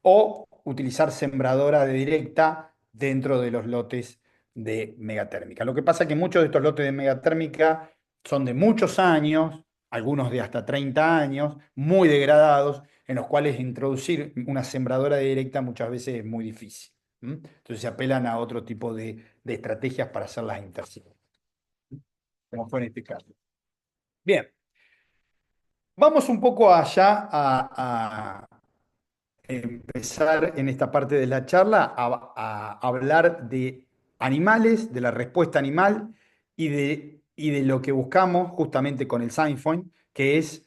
o utilizar sembradora de directa dentro de los lotes de megatérmica. Lo que pasa es que muchos de estos lotes de megatérmica son de muchos años, algunos de hasta 30 años, muy degradados, en los cuales introducir una sembradora directa muchas veces es muy difícil. Entonces se apelan a otro tipo de estrategias para hacer las inserciones, como fue en este caso. Bien, vamos un poco allá a empezar en esta parte de la charla a hablar de animales, de la respuesta animal y de lo que buscamos justamente con el Scienfoin, que es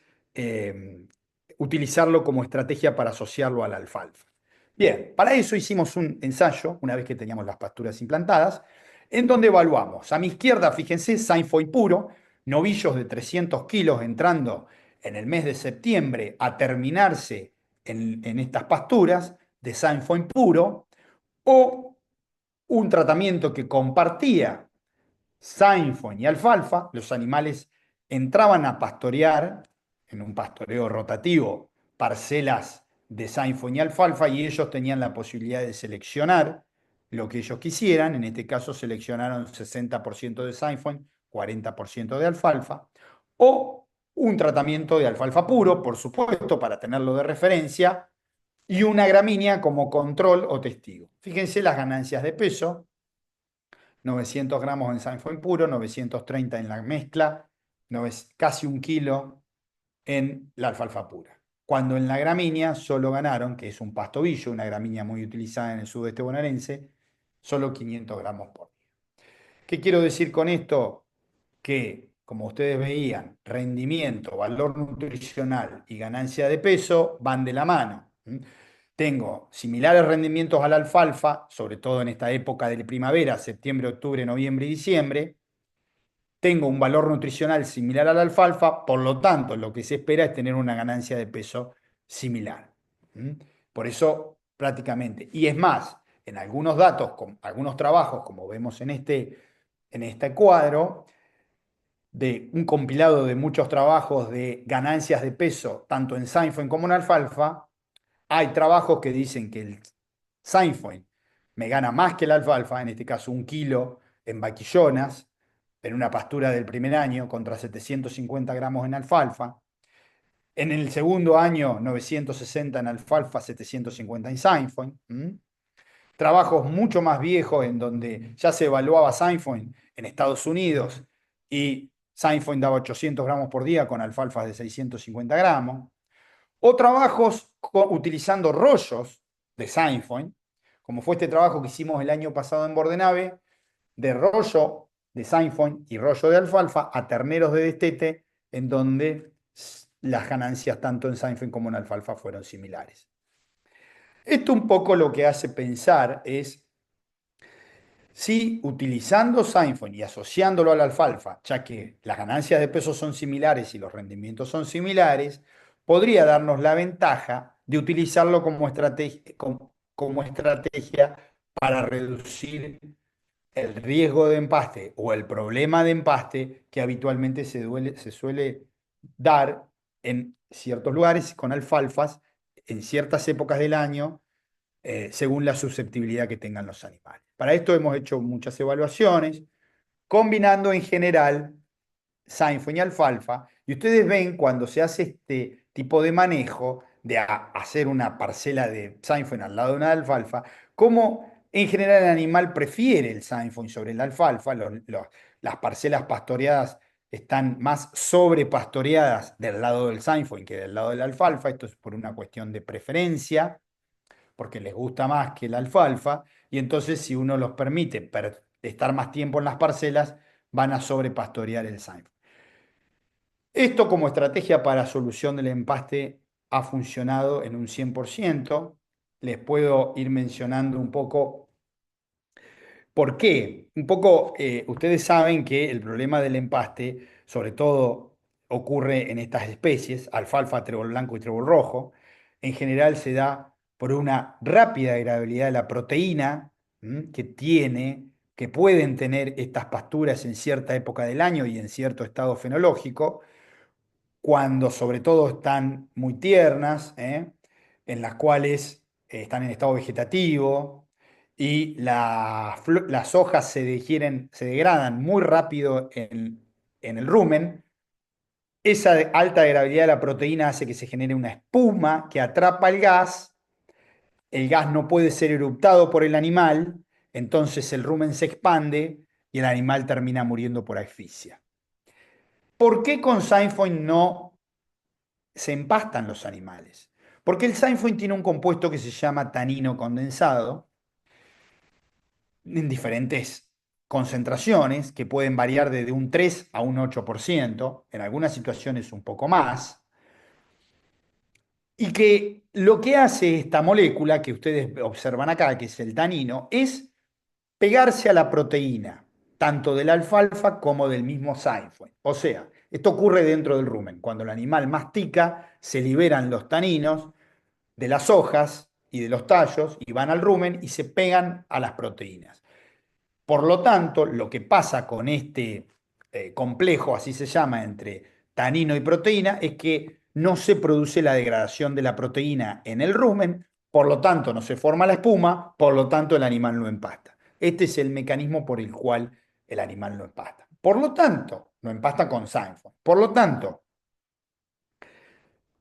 utilizarlo como estrategia para asociarlo a la alfalfa. Bien, para eso hicimos un ensayo, una vez que teníamos las pasturas implantadas, en donde evaluamos. A mi izquierda, fíjense, Scienfoin puro, novillos de 300 kilos entrando en el mes de septiembre a terminarse en estas pasturas de Scienfoin puro, o un tratamiento que compartía Scienfoin y alfalfa. Los animales entraban a pastorear en un pastoreo rotativo parcelas de Scienfoin y alfalfa, y ellos tenían la posibilidad de seleccionar lo que ellos quisieran. En este caso seleccionaron 60% de Scienfoin, 40% de alfalfa, o un tratamiento de alfalfa puro, por supuesto, para tenerlo de referencia, y una gramínea como control o testigo. Fíjense las ganancias de peso: 900 gramos en Scienfoin puro, 930 en la mezcla, casi 1 kilo en la alfalfa pura. Cuando en la gramínea solo ganaron, que es un pastobillo, una gramínea muy utilizada en el sudeste bonaerense, solo 500 gramos por día. ¿Qué quiero decir con esto? Que, como ustedes veían, rendimiento, valor nutricional y ganancia de peso van de la mano. Tengo similares rendimientos a la alfalfa, sobre todo en esta época de primavera, septiembre, octubre, noviembre y diciembre. Tengo un valor nutricional similar a la alfalfa, por lo tanto, lo que se espera es tener una ganancia de peso similar. Por eso, prácticamente. Y es más, en algunos datos, con algunos trabajos, como vemos en este cuadro, de un compilado de muchos trabajos de ganancias de peso, tanto en Scienfoin como en alfalfa, hay trabajos que dicen que el Scienfoin me gana más que la alfalfa, en este caso 1 kilo en vaquillonas, en una pastura del primer año, contra 750 gramos en alfalfa. En el segundo año, 960 en alfalfa, 750 en Scienfoin. Trabajos mucho más viejos en donde ya se evaluaba Scienfoin en Estados Unidos y Scienfoin daba 800 gramos por día con alfalfas de 650 gramos. O trabajos utilizando rollos de Scienfoin, como fue este trabajo que hicimos el año pasado en Bordenave, de rollo de Scienfoin y rollo de alfalfa a terneros de destete, en donde las ganancias tanto en Scienfoin como en alfalfa fueron similares. Esto un poco lo que hace pensar es si utilizando Scienfoin y asociándolo a la alfalfa, ya que las ganancias de peso son similares y los rendimientos son similares, podría darnos la ventaja de utilizarlo como estrategia para reducir el riesgo de empaste o el problema de empaste que habitualmente se suele dar en ciertos lugares con alfalfas en ciertas épocas del año, según la susceptibilidad que tengan los animales. Para esto hemos hecho muchas evaluaciones, combinando en general Scienfoin y alfalfa, y ustedes ven cuando se hace este tipo de manejo, de hacer una parcela de Scienfoin al lado de una de alfalfa, cómo en general el animal prefiere el Scienfoin sobre la alfalfa. Las parcelas pastoreadas están más sobrepastoreadas del lado del Scienfoin que del lado de la alfalfa. Esto es por una cuestión de preferencia, porque les gusta más que la alfalfa, y entonces si uno los permite estar más tiempo en las parcelas, van a sobrepastorear el Scienfoin. Esto como estrategia para solución del empaste ha funcionado en un 100%. les puedo ir mencionando un poco por qué. Un poco, ustedes saben que el problema del empaste, sobre todo, ocurre en estas especies, alfalfa, trébol blanco y trébol rojo. En general se da por una rápida degradabilidad de la proteína que pueden tener estas pasturas en cierta época del año y en cierto estado fenológico, cuando sobre todo están muy tiernas, en las cuales están en estado vegetativo y las hojas se degradan muy rápido en el rumen. Esa alta degradabilidad de la proteína hace que se genere una espuma que atrapa el gas no puede ser eructado por el animal, entonces el rumen se expande y el animal termina muriendo por asfixia. ¿Por qué con Sainfoin no se empastan los animales? Porque el Sainfoin tiene un compuesto que se llama tanino condensado en diferentes concentraciones que pueden variar desde un 3 a un 8%, en algunas situaciones un poco más, y que lo que hace esta molécula que ustedes observan acá, que es el tanino, es pegarse a la proteína, tanto del alfalfa como del mismo Sainfoin. O sea, esto ocurre dentro del rumen. Cuando el animal mastica, se liberan los taninos de las hojas y de los tallos y van al rumen y se pegan a las proteínas. Por lo tanto, lo que pasa con este complejo, así se llama, entre tanino y proteína, es que no se produce la degradación de la proteína en el rumen, por lo tanto no se forma la espuma, por lo tanto el animal no empasta. Este es el mecanismo por el cual el animal no empasta. Por lo tanto, no empasta con Sainfoin. Por lo tanto,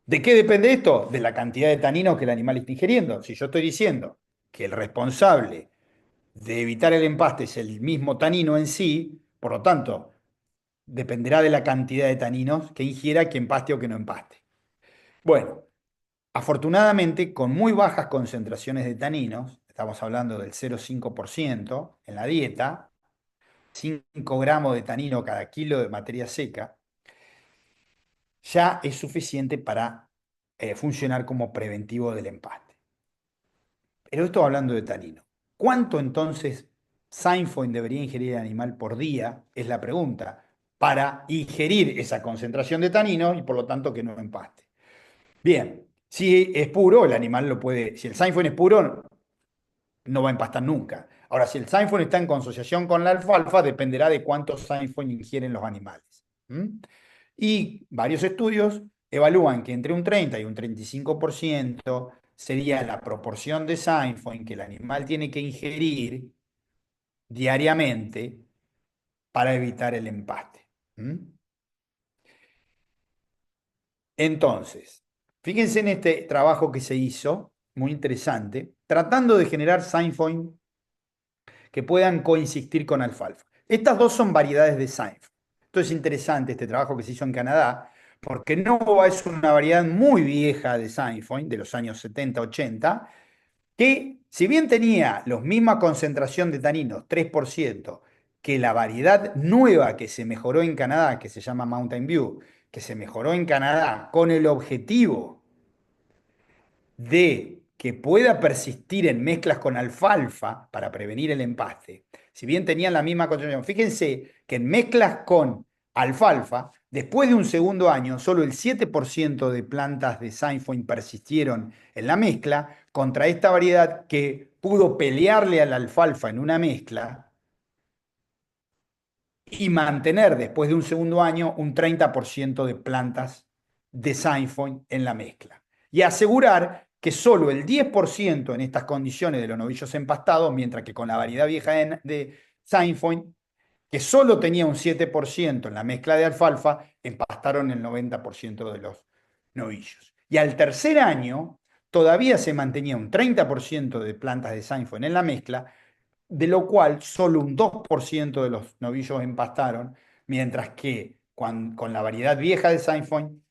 ¿de qué depende esto? De la cantidad de tanino que el animal está ingiriendo. Si yo estoy diciendo que el responsable de evitar el empaste es el mismo tanino en sí, por lo tanto, dependerá de la cantidad de taninos que ingiera, que empaste o que no empaste. Bueno, afortunadamente, con muy bajas concentraciones de taninos, estamos hablando del 0,5% en la dieta, 5 gramos de tanino cada kilo de materia seca, ya es suficiente para funcionar como preventivo del empaste. Pero esto hablando de tanino. ¿Cuánto entonces Sainfoin debería ingerir el animal por día? Es la pregunta. Para ingerir esa concentración de tanino y por lo tanto que no empaste. Bien, si es puro, el animal lo puede. Si el Sainfoin es puro, no va a empastar nunca. Ahora, si el Sainfoin está en consociación con la alfalfa, dependerá de cuántos Sainfoin ingieren los animales. Y varios estudios evalúan que entre un 30 y un 35% sería la proporción de Sainfoin que el animal tiene que ingerir diariamente para evitar el empaste. Entonces, fíjense en este trabajo que se hizo, muy interesante, tratando de generar Sainfoin que puedan coexistir con alfalfa. Estas dos son variedades de Sainfoin. Esto es interesante, este trabajo que se hizo en Canadá, porque Nova es una variedad muy vieja de Sainfoin, de los años 70-80, que si bien tenía la misma concentración de taninos, 3%, que la variedad nueva que se mejoró en Canadá, que se llama Mountain View, que se mejoró en Canadá con el objetivo de que pueda persistir en mezclas con alfalfa para prevenir el empaste, si bien tenían la misma concentración, fíjense que en mezclas con alfalfa, después de un segundo año, solo el 7% de plantas de Sainfoin persistieron en la mezcla contra esta variedad que pudo pelearle a la alfalfa en una mezcla y mantener después de un segundo año un 30% de plantas de Sainfoin en la mezcla. Y asegurar que solo el 10% en estas condiciones de los novillos empastados, mientras que con la variedad vieja de Sainfoin, que solo tenía un 7% en la mezcla de alfalfa, empastaron el 90% de los novillos. Y al tercer año, todavía se mantenía un 30% de plantas de Sainfoin en la mezcla, de lo cual solo un 2% de los novillos empastaron, mientras que con la variedad vieja de Sainfoin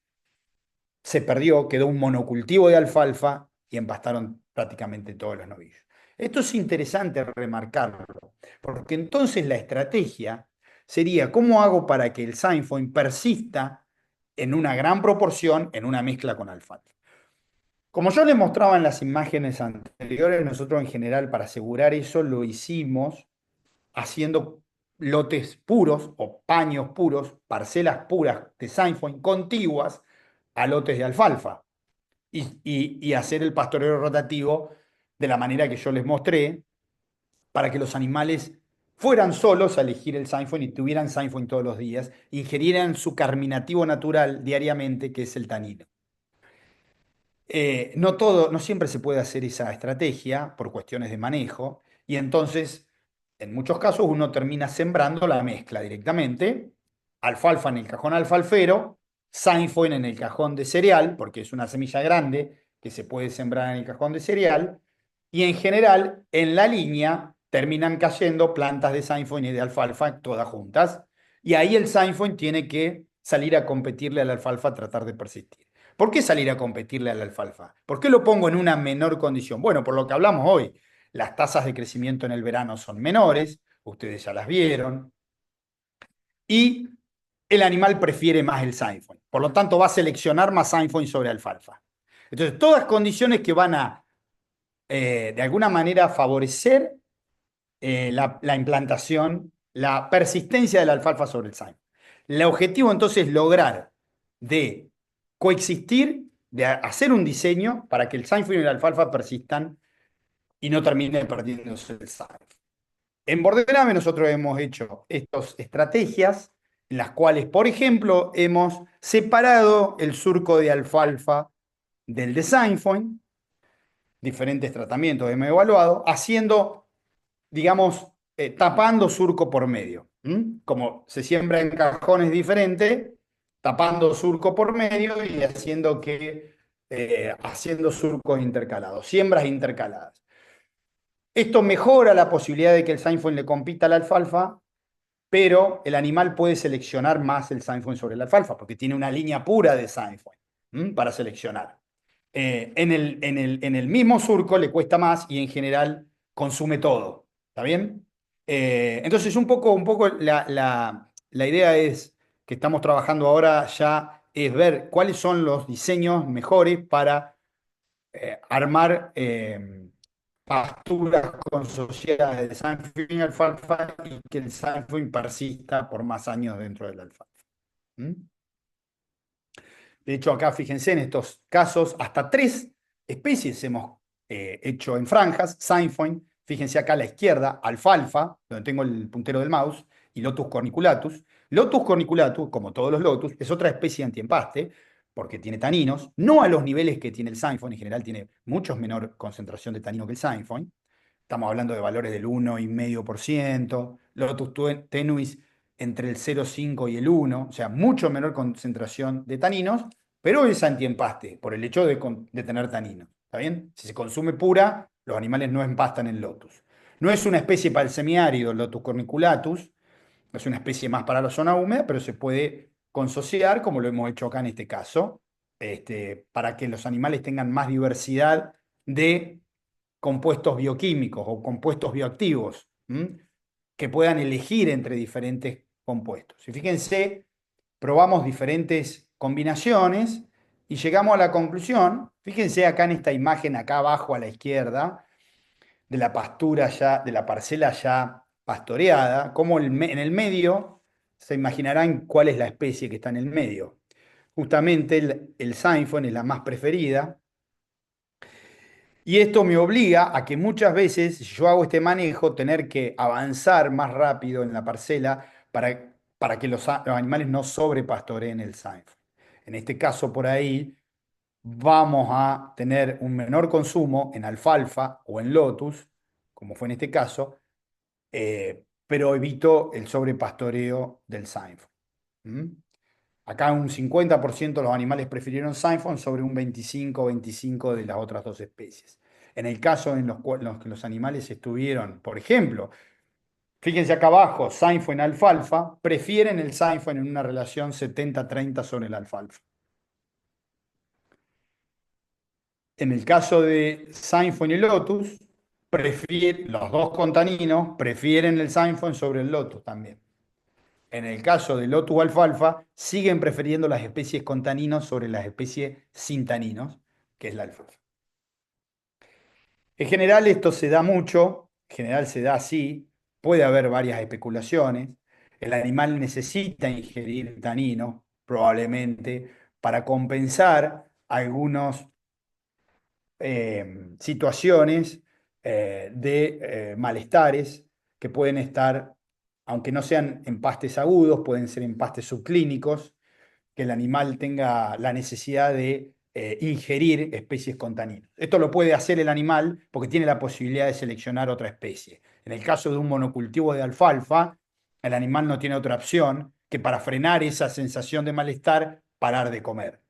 se perdió, quedó un monocultivo de alfalfa y empastaron prácticamente todos los novillos. Esto es interesante remarcarlo, porque entonces la estrategia sería cómo hago para que el Sainfoin persista en una gran proporción en una mezcla con alfalfa. Como yo les mostraba en las imágenes anteriores, nosotros en general para asegurar eso lo hicimos haciendo lotes puros o paños puros, parcelas puras de Sainfoin contiguas a lotes de alfalfa y hacer el pastoreo rotativo de la manera que yo les mostré para que los animales fueran solos a elegir el Sainfoin y tuvieran Sainfoin todos los días, ingirieran su carminativo natural diariamente, que es el tanino. No siempre se puede hacer esa estrategia por cuestiones de manejo, y entonces, en muchos casos, uno termina sembrando la mezcla directamente, alfalfa en el cajón alfalfero, Sainfoin en el cajón de cereal, porque es una semilla grande que se puede sembrar en el cajón de cereal, y en general, en la línea, terminan cayendo plantas de Sainfoin y de alfalfa todas juntas, y ahí el Sainfoin tiene que salir a competirle a la alfalfa a tratar de persistir. ¿Por qué salir a competirle a la alfalfa? ¿Por qué lo pongo en una menor condición? Bueno, por lo que hablamos hoy, las tasas de crecimiento en el verano son menores, ustedes ya las vieron, y el animal prefiere más el Sainfoin. Por lo tanto, va a seleccionar más Sainfoin sobre alfalfa. Entonces, todas condiciones que van a, de alguna manera, favorecer la implantación, la persistencia de la alfalfa sobre el Sainfoin. El objetivo entonces es lograr de coexistir, de hacer un diseño para que el Sainfoin y la alfalfa persistan y no termine perdiéndose el Sainfoin. En Borderame nosotros hemos hecho estas estrategias en las cuales, por ejemplo, hemos separado el surco de alfalfa del de Sainfoin, diferentes tratamientos hemos evaluado, haciendo, digamos, tapando surco por medio. Como se siembra en cajones diferentes, tapando surco por medio y haciendo surcos intercalados, siembras intercaladas. Esto mejora la posibilidad de que el Sainfoin le compita a la alfalfa, pero el animal puede seleccionar más el Sainfoin sobre la alfalfa, porque tiene una línea pura de Sainfoin para seleccionar. En el mismo surco le cuesta más y en general consume todo. ¿Está bien? Entonces, un poco la idea es que estamos trabajando ahora ya es ver cuáles son los diseños mejores para armar pasturas con sociedades de Sainfoin y alfalfa y que el Sainfoin persista por más años dentro de la alfalfa. ¿Mm? De hecho, acá fíjense en estos casos, hasta 3 especies hemos hecho en franjas, Sainfoin, fíjense acá a la izquierda, alfalfa, donde tengo el puntero del mouse, y Lotus corniculatus. Lotus corniculatus, como todos los Lotus, es otra especie antiempaste, porque tiene taninos, no a los niveles que tiene el Sainfoin, en general tiene mucho menor concentración de tanino que el Sainfoin. Estamos hablando de valores del 1,5%, Lotus tenuis entre el 0,5 y el 1, o sea, mucho menor concentración de taninos, pero es antiempaste por el hecho de tener taninos. ¿Está bien? Si se consume pura, los animales no empastan en Lotus. No es una especie para el semiárido, el Lotus corniculatus, es una especie más para la zona húmeda, pero se puede consociar, como lo hemos hecho acá en este caso, para que los animales tengan más diversidad de compuestos bioquímicos o compuestos bioactivos, que puedan elegir entre diferentes compuestos. Y fíjense, probamos diferentes combinaciones y llegamos a la conclusión, fíjense acá en esta imagen, acá abajo a la izquierda, de la pastura ya, de la parcela ya pastoreada, como en el medio, se imaginarán cuál es la especie que está en el medio. Justamente el Sainfoin es la más preferida, y esto me obliga a que muchas veces, si yo hago este manejo, tener que avanzar más rápido en la parcela para que los animales no sobrepastoreen el Seinfeld. En este caso, por ahí, vamos a tener un menor consumo en alfalfa o en lotus, como fue en este caso, pero evito el sobrepastoreo del Seinfeld. Acá un 50% de los animales prefirieron Sainfoin sobre un 25 de las otras 2 especies. En el caso en los que los animales estuvieron, por ejemplo, fíjense acá abajo, Sainfoin alfalfa, prefieren el Sainfoin en una relación 70-30 sobre el alfalfa. En el caso de Sainfoin y Lotus, los dos contaninos prefieren el Sainfoin sobre el Lotus también. En el caso de Lotus o alfalfa, siguen prefiriendo las especies con taninos sobre las especies sin taninos, que es la alfalfa. En general esto se da mucho, en general se da así, puede haber varias especulaciones. El animal necesita ingerir tanino, probablemente, para compensar algunas situaciones de malestares que pueden estar, aunque no sean empastes agudos, pueden ser empastes subclínicos, que el animal tenga la necesidad de ingerir especies con taninos. Esto lo puede hacer el animal porque tiene la posibilidad de seleccionar otra especie. En el caso de un monocultivo de alfalfa, el animal no tiene otra opción que para frenar esa sensación de malestar, parar de comer.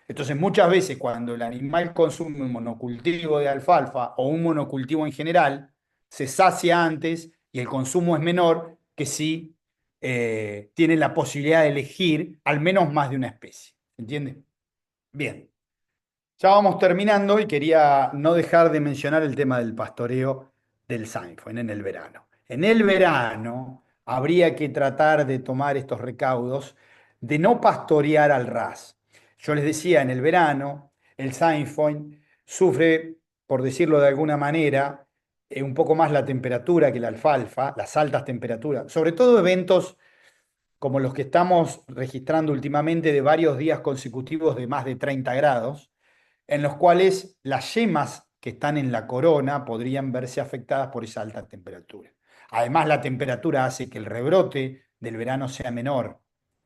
Entonces, muchas veces cuando el animal consume un monocultivo de alfalfa o un monocultivo en general, se sacia antes y el consumo es menor que si tiene la posibilidad de elegir al menos más de una especie. ¿Entiende? Bien, ya vamos terminando y quería no dejar de mencionar el tema del pastoreo del Sainfoin en el verano. En el verano habría que tratar de tomar estos recaudos de no pastorear al ras. Yo les decía, en el verano el Sainfoin sufre, por decirlo de alguna manera, un poco más la temperatura que la alfalfa, las altas temperaturas, sobre todo eventos como los que estamos registrando últimamente de varios días consecutivos de más de 30 grados, en los cuales las yemas que están en la corona podrían verse afectadas por esa alta temperatura. Además, la temperatura hace que el rebrote del verano sea menor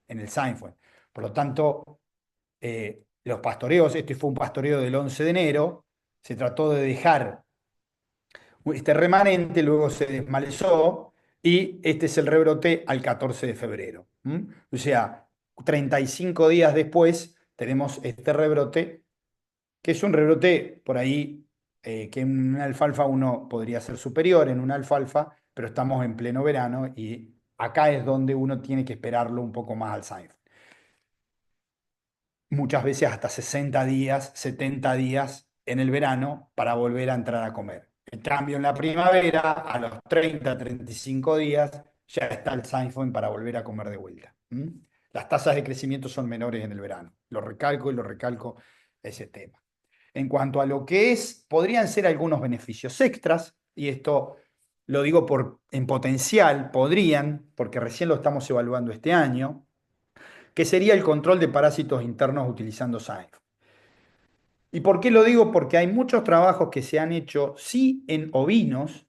en el Sainfoin. Por lo tanto, los pastoreos, este fue un pastoreo del 11 de enero, se trató de dejar este remanente, luego se desmalezó y este es el rebrote al 14 de febrero. O sea, 35 días después tenemos este rebrote, que es un rebrote por ahí que en una alfalfa uno podría ser superior en una alfalfa, pero estamos en pleno verano y acá es donde uno tiene que esperarlo un poco más al Sainz. Muchas veces hasta 60 días, 70 días en el verano para volver a entrar a comer. En cambio, en la primavera, a los 30, 35 días, ya está el Sainfoin para volver a comer de vuelta. Las tasas de crecimiento son menores en el verano. Lo recalco y lo recalco ese tema. En cuanto a lo que es, podrían ser algunos beneficios extras, y esto lo digo en potencial, podrían, porque recién lo estamos evaluando este año, que sería el control de parásitos internos utilizando SAIF. ¿Y por qué lo digo? Porque hay muchos trabajos que se han hecho, sí, en ovinos,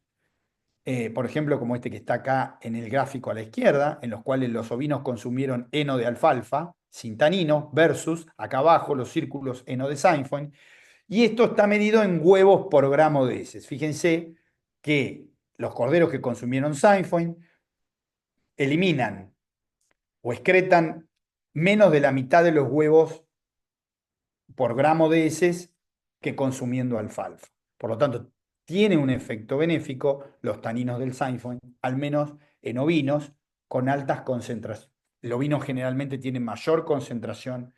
por ejemplo, como este que está acá en el gráfico a la izquierda, en los cuales los ovinos consumieron heno de alfalfa, sin tanino, versus acá abajo los círculos heno de Sainfoin, y esto está medido en huevos por gramo de heces. Fíjense que los corderos que consumieron Sainfoin eliminan o excretan menos de la mitad de los huevos por gramo de heces que consumiendo alfalfa. Por lo tanto, tiene un efecto benéfico los taninos del Sainfoin, al menos en ovinos con altas concentraciones. El ovino generalmente tiene mayor concentración,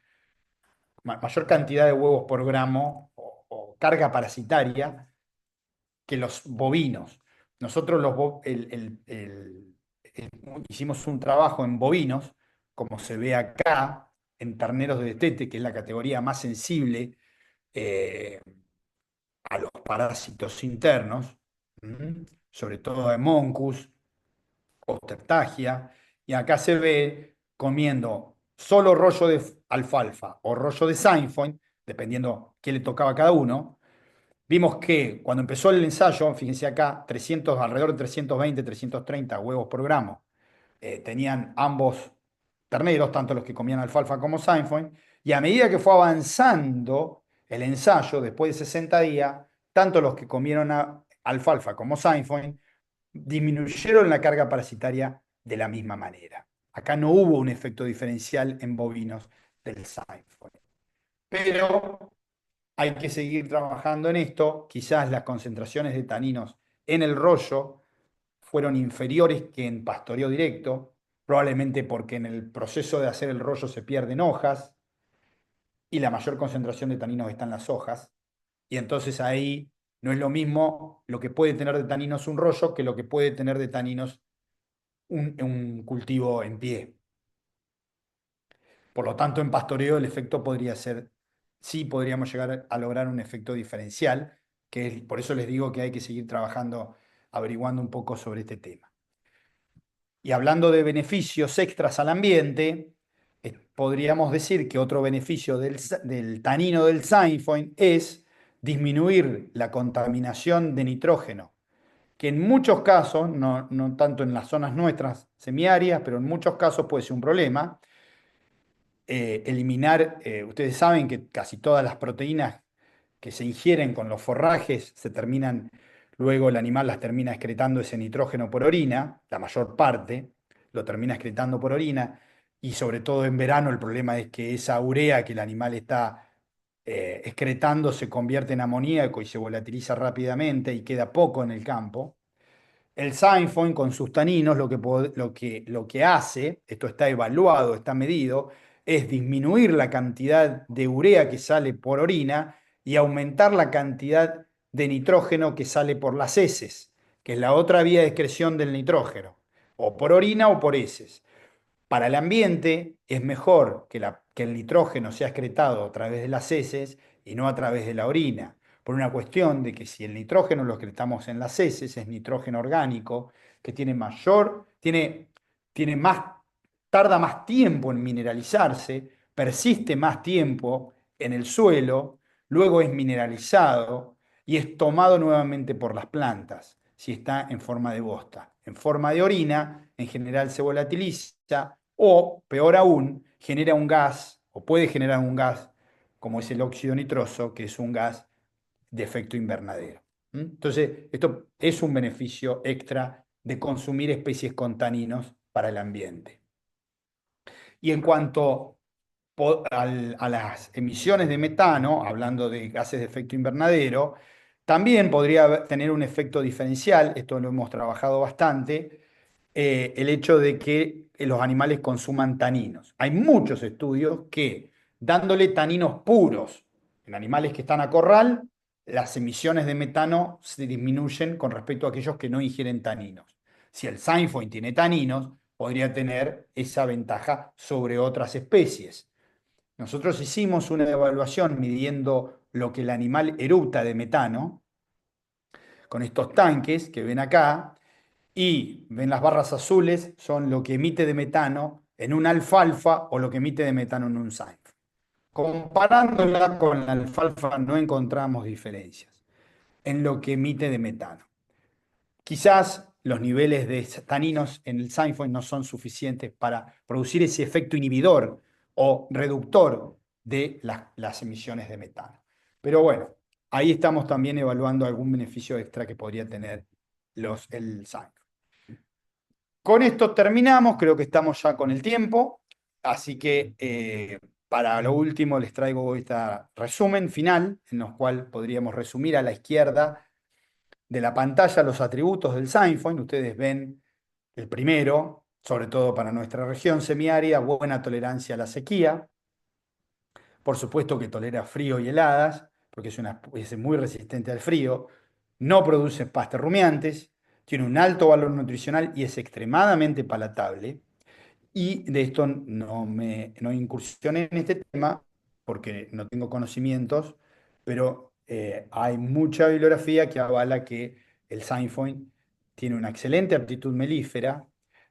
mayor cantidad de huevos por gramo o carga parasitaria que los bovinos. Nosotros hicimos un trabajo en bovinos, como se ve acá, en terneros de destete, que es la categoría más sensible eh, a los parásitos internos, sobre todo de Moncus, Ostertagia, y acá se ve comiendo solo rollo de alfalfa o rollo de Sainfoin, dependiendo qué le tocaba a cada uno. Vimos que cuando empezó el ensayo, fíjense acá, alrededor de 320, 330 huevos por gramo tenían ambos terneros, tanto los que comían alfalfa como Sainfoin, y a medida que fue avanzando el ensayo, después de 60 días, tanto los que comieron alfalfa como Sainfoin disminuyeron la carga parasitaria de la misma manera. Acá no hubo un efecto diferencial en bovinos del Sainfoin. Pero hay que seguir trabajando en esto. Quizás las concentraciones de taninos en el rollo fueron inferiores que en pastoreo directo, probablemente porque en el proceso de hacer el rollo se pierden hojas y la mayor concentración de taninos está en las hojas. Y entonces ahí no es lo mismo lo que puede tener de taninos un rollo que lo que puede tener de taninos un cultivo en pie. Por lo tanto, en pastoreo el efecto podría ser, sí podríamos llegar a lograr un efecto diferencial, por eso les digo que hay que seguir trabajando, averiguando un poco sobre este tema. Y hablando de beneficios extras al ambiente, podríamos decir que otro beneficio del tanino del sainfoin es disminuir la contaminación de nitrógeno, que en muchos casos, no tanto en las zonas nuestras semiáridas, pero en muchos casos puede ser un problema. Eliminar, ustedes saben que casi todas las proteínas que se ingieren con los forrajes luego el animal las termina excretando ese nitrógeno por orina, la mayor parte lo termina excretando por orina, y sobre todo en verano el problema es que esa urea que el animal está excretando se convierte en amoníaco y se volatiliza rápidamente y queda poco en el campo. El Scienfoin con sus taninos lo que hace, esto está evaluado, está medido, es disminuir la cantidad de urea que sale por orina y aumentar la cantidad de nitrógeno que sale por las heces, que es la otra vía de excreción del nitrógeno, o por orina o por heces. Para el ambiente es mejor que el nitrógeno sea excretado a través de las heces y no a través de la orina, por una cuestión de que si el nitrógeno lo excretamos en las heces es nitrógeno orgánico, que tiene más, tarda más tiempo en mineralizarse, persiste más tiempo en el suelo, luego es mineralizado y es tomado nuevamente por las plantas, si está en forma de bosta. En forma de orina, en general se volatiliza o, peor aún, genera un gas, o puede generar un gas, como es el óxido nitroso, que es un gas de efecto invernadero. Entonces, esto es un beneficio extra de consumir especies con taninos para el ambiente. Y en cuanto a las emisiones de metano, hablando de gases de efecto invernadero, también podría tener un efecto diferencial, esto lo hemos trabajado bastante, el hecho de que los animales consuman taninos. Hay muchos estudios que dándole taninos puros en animales que están a corral, las emisiones de metano se disminuyen con respecto a aquellos que no ingieren taninos. Si el Scienfoin tiene taninos, podría tener esa ventaja sobre otras especies. Nosotros hicimos una evaluación midiendo lo que el animal eructa de metano con estos tanques que ven acá, y ven las barras azules, son lo que emite de metano en un alfalfa o lo que emite de metano en un Scienfoin. Comparándola con la alfalfa no encontramos diferencias en lo que emite de metano. Quizás los niveles de taninos en el Scienfoin no son suficientes para producir ese efecto inhibidor o reductor de las emisiones de metano. Pero bueno, ahí estamos también evaluando algún beneficio extra que podría tener el Scienfoin. Con esto terminamos, creo que estamos ya con el tiempo, así que para lo último les traigo este resumen final, en el cual podríamos resumir a la izquierda de la pantalla los atributos del Scienfoin. Ustedes ven el primero, sobre todo para nuestra región semiárida, buena tolerancia a la sequía. Por supuesto que tolera frío y heladas, porque es muy resistente al frío. No produce pastas rumiantes, tiene un alto valor nutricional y es extremadamente palatable. Y de esto no incursioné en este tema porque no tengo conocimientos, pero hay mucha bibliografía que avala que el Scienfoin tiene una excelente aptitud melífera.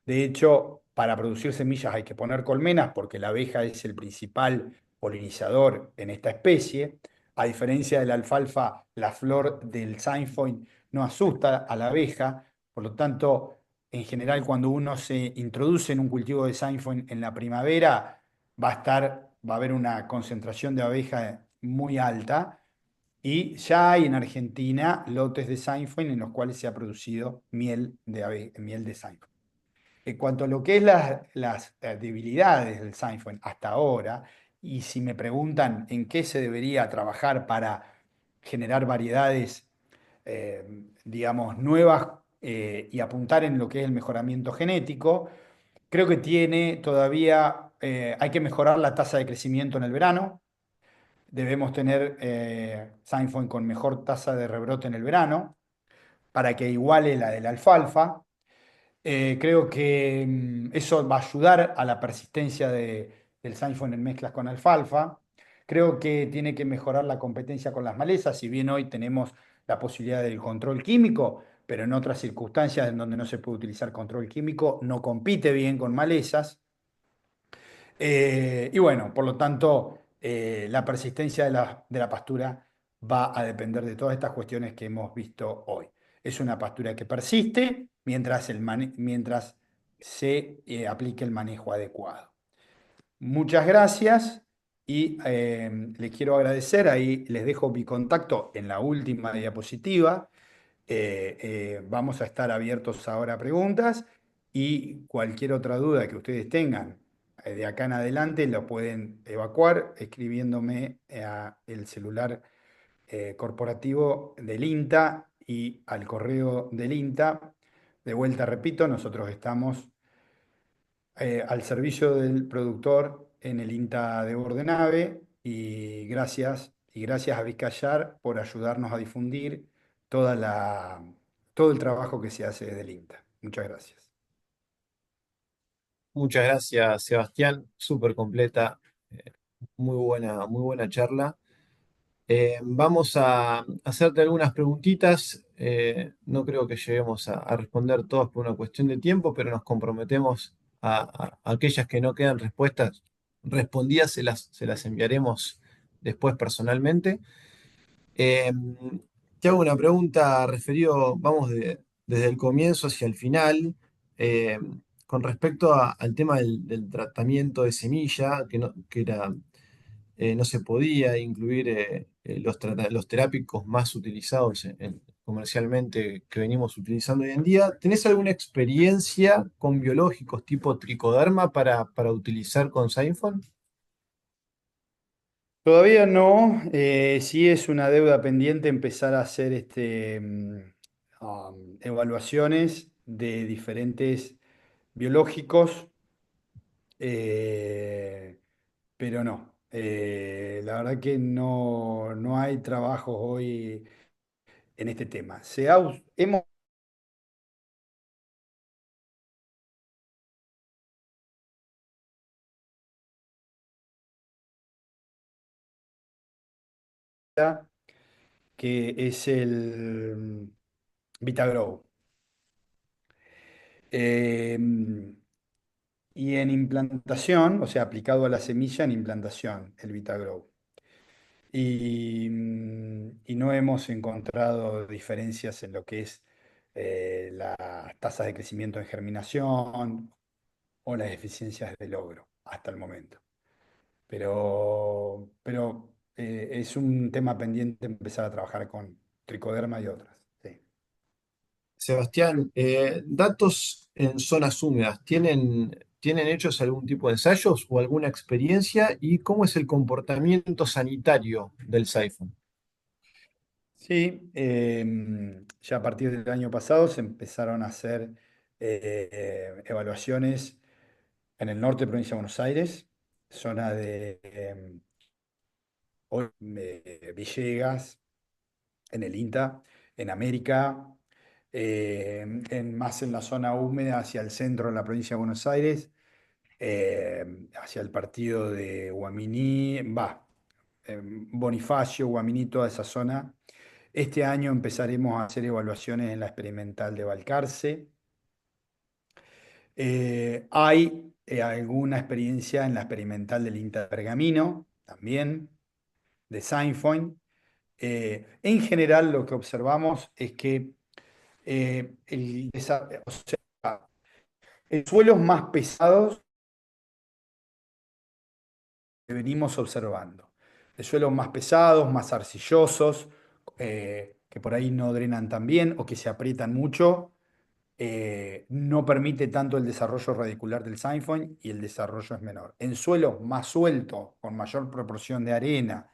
De hecho, para producir semillas hay que poner colmenas porque la abeja es el principal polinizador en esta especie. A diferencia de la alfalfa, la flor del Scienfoin no asusta a la abeja, por lo tanto, en general, cuando uno se introduce en un cultivo de Scienfoin en la primavera, va a haber una concentración de abejas muy alta. Y ya hay en Argentina lotes de Scienfoin en los cuales se ha producido miel de Scienfoin. En cuanto a lo que es las debilidades del Scienfoin hasta ahora, y si me preguntan en qué se debería trabajar para generar variedades, digamos, nuevas y apuntar en lo que es el mejoramiento genético, creo que hay que mejorar la tasa de crecimiento en el verano. Debemos tener Scienfoin con mejor tasa de rebrote en el verano para que iguale la de la alfalfa. Creo que eso va a ayudar a la persistencia del Scienfoin en mezclas con alfalfa. Creo que tiene que mejorar la competencia con las malezas, si bien hoy tenemos la posibilidad del control químico, pero en otras circunstancias en donde no se puede utilizar control químico, no compite bien con malezas. Y bueno, por lo tanto, la persistencia de la pastura va a depender de todas estas cuestiones que hemos visto hoy. Es una pastura que persiste mientras, mientras se aplique el manejo adecuado. Muchas gracias y les quiero agradecer. Ahí les dejo mi contacto en la última diapositiva. Vamos a estar abiertos ahora a preguntas y cualquier otra duda que ustedes tengan de acá en adelante lo pueden evacuar escribiéndome a el celular corporativo del INTA y al correo del INTA. De vuelta, repito, nosotros estamos al servicio del productor en el INTA de Bordenave y gracias a Vizcayar por ayudarnos a difundir todo el trabajo que se hace desde el INTA. Muchas gracias. Muchas gracias, Sebastián. Súper completa. eh, muy buena charla. Vamos a hacerte algunas preguntitas. No creo que lleguemos a responder todas por una cuestión de tiempo, pero nos comprometemos a aquellas que no quedan respuestas respondidas, se las enviaremos después personalmente. Eh, Te hago una pregunta referido, desde el comienzo hacia el final, eh, con respecto al tema del tratamiento de semilla, que era no se podía incluir los terápicos más utilizados comercialmente que venimos utilizando hoy en día. ¿Tenés alguna experiencia con biológicos tipo tricoderma para utilizar con Synfon? Todavía no, sí es una deuda pendiente empezar a hacer evaluaciones de diferentes biológicos, eh, pero no. La verdad que no hay trabajos hoy en este tema. Hemos que es el Vitagrow. Eh, y en implantación, o sea, aplicado a la semilla en implantación, el Vitagrow. Y no hemos encontrado diferencias en lo que es las tasas de crecimiento en germinación o las eficiencias de logro hasta el momento. Pero es un tema pendiente empezar a trabajar con tricoderma y otras. Sí. Sebastián, datos en zonas húmedas, ¿tienen hechos algún tipo de ensayos o alguna experiencia? ¿Y cómo es el comportamiento sanitario del Siphon? Sí, ya a partir del año pasado se empezaron a hacer evaluaciones en el norte de provincia de Buenos Aires, zona de Villegas, en el INTA, en América, más en la zona húmeda hacia el centro de la provincia de Buenos Aires, hacia el partido de Guaminí, Bonifacio, Guaminí, toda esa zona. Este año empezaremos a hacer evaluaciones en la experimental de Balcarce. Hay alguna experiencia en la experimental del INTA Pergamino, también, de Sainfoin. En general, lo que observamos es que o sea, en suelos más pesados que venimos observando, de suelos más pesados, más arcillosos, que por ahí no drenan tan bien o que se aprietan mucho, no permite tanto el desarrollo radicular del Sainfoin y el desarrollo es menor. En suelos más sueltos, con mayor proporción de arena,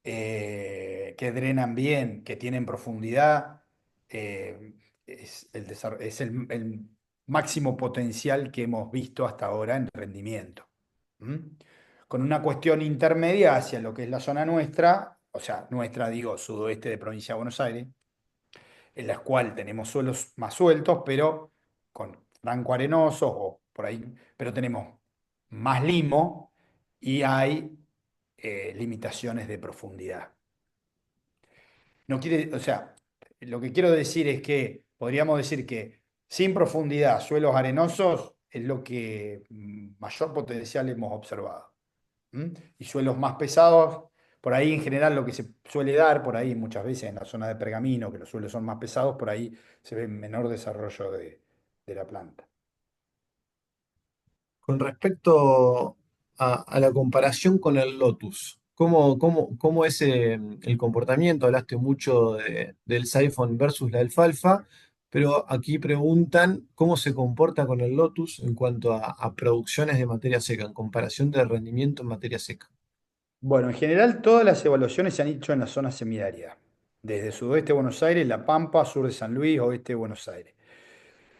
que drenan bien, que tienen profundidad, eh, es el máximo potencial que hemos visto hasta ahora en rendimiento. ¿Mm? Con una cuestión intermedia hacia lo que es la zona nuestra, o sea, nuestra, digo, sudoeste de provincia de Buenos Aires, en la cual tenemos suelos más sueltos, pero con franco arenosos o por ahí, pero tenemos más limo y hay limitaciones de profundidad. No quiere, o sea, lo que quiero decir es que podríamos decir que sin profundidad, suelos arenosos es lo que mayor potencial hemos observado. ¿Mm? Y suelos más pesados, por ahí en general lo que se suele dar, por ahí muchas veces en la zona de pergamino, que los suelos son más pesados, por ahí se ve menor desarrollo de la planta. Con respecto a la comparación con el Lotus, ¿cómo es el comportamiento? Hablaste mucho del Siphon versus la alfalfa, pero aquí preguntan cómo se comporta con el Lotus en cuanto a producciones de materia seca, en comparación de rendimiento en materia seca. Bueno, en general todas las evaluaciones se han hecho en la zona semiárida, desde sudoeste de Buenos Aires, La Pampa, sur de San Luis, oeste de Buenos Aires.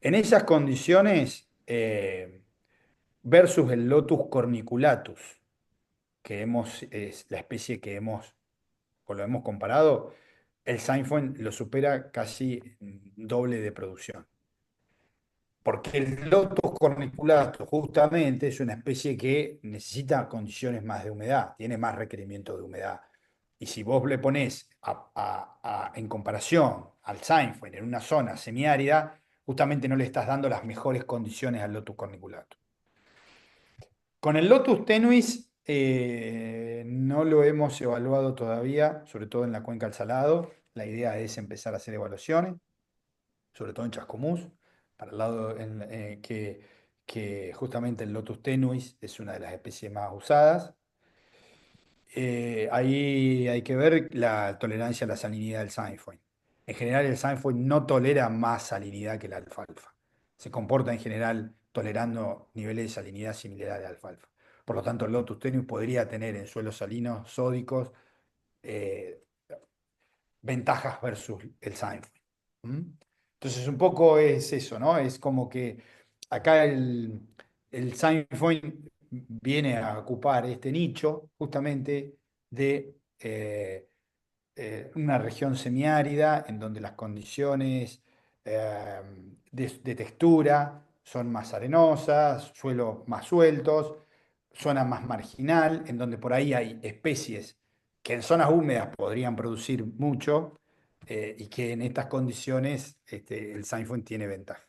En esas condiciones, versus el Lotus corniculatus, es la especie que o lo hemos comparado, el Sainfoin lo supera casi doble de producción. Porque el Lotus corniculatus justamente es una especie que necesita condiciones más de humedad, tiene más requerimiento de humedad. Y si vos le ponés en comparación al Sainfoin en una zona semiárida, justamente no le estás dando las mejores condiciones al Lotus corniculatus. Con el Lotus tenuis no lo hemos evaluado todavía, sobre todo en la cuenca del Salado. La idea es empezar a hacer evaluaciones, sobre todo en Chascomús, para el lado que justamente el Lotus tenuis es una de las especies más usadas. Ahí hay que ver la tolerancia a la salinidad del Sainfoin. En general, el Sainfoin no tolera más salinidad que la alfalfa. Se comporta en general tolerando niveles de salinidad similares a la alfalfa. Por lo tanto, el Lotus tenuis podría tener en suelos salinos sódicos eh, ventajas versus el Seinfeld. ¿Mm? Entonces, un poco es eso, ¿no? Es como que acá el Seinfeld viene a ocupar este nicho justamente de una región semiárida en donde las condiciones eh, de textura son más arenosas, suelos más sueltos, zona más marginal, en donde por ahí hay especies que en zonas húmedas podrían producir mucho y que en estas condiciones el Seinfeld tiene ventaja.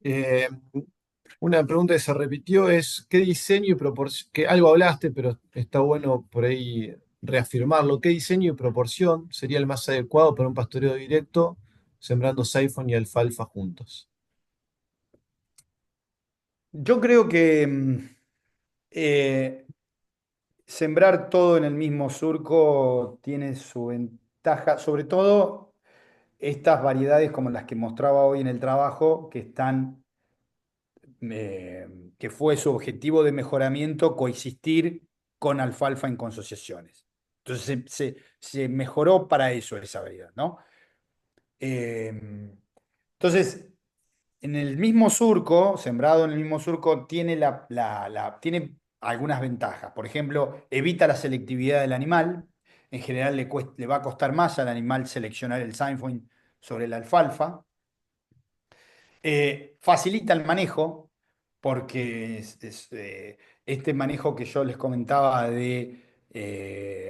Eh, una pregunta que se repitió es, ¿qué diseño y proporción, que algo hablaste, pero está bueno por ahí reafirmarlo, ¿qué diseño y proporción sería el más adecuado para un pastoreo directo, sembrando Saifón y alfalfa juntos? Yo creo que eh, sembrar todo en el mismo surco tiene su ventaja, sobre todo estas variedades como las que mostraba hoy en el trabajo, eh, que fue su objetivo de mejoramiento coexistir con alfalfa en consociaciones. Entonces se mejoró para eso esa variedad, ¿no? Eh, entonces, en el mismo surco, sembrado en el mismo surco, tiene algunas ventajas. Por ejemplo, evita la selectividad del animal. En general le va a costar más al animal seleccionar el Sainfoin sobre la alfalfa. Facilita el manejo, porque este manejo que yo les comentaba de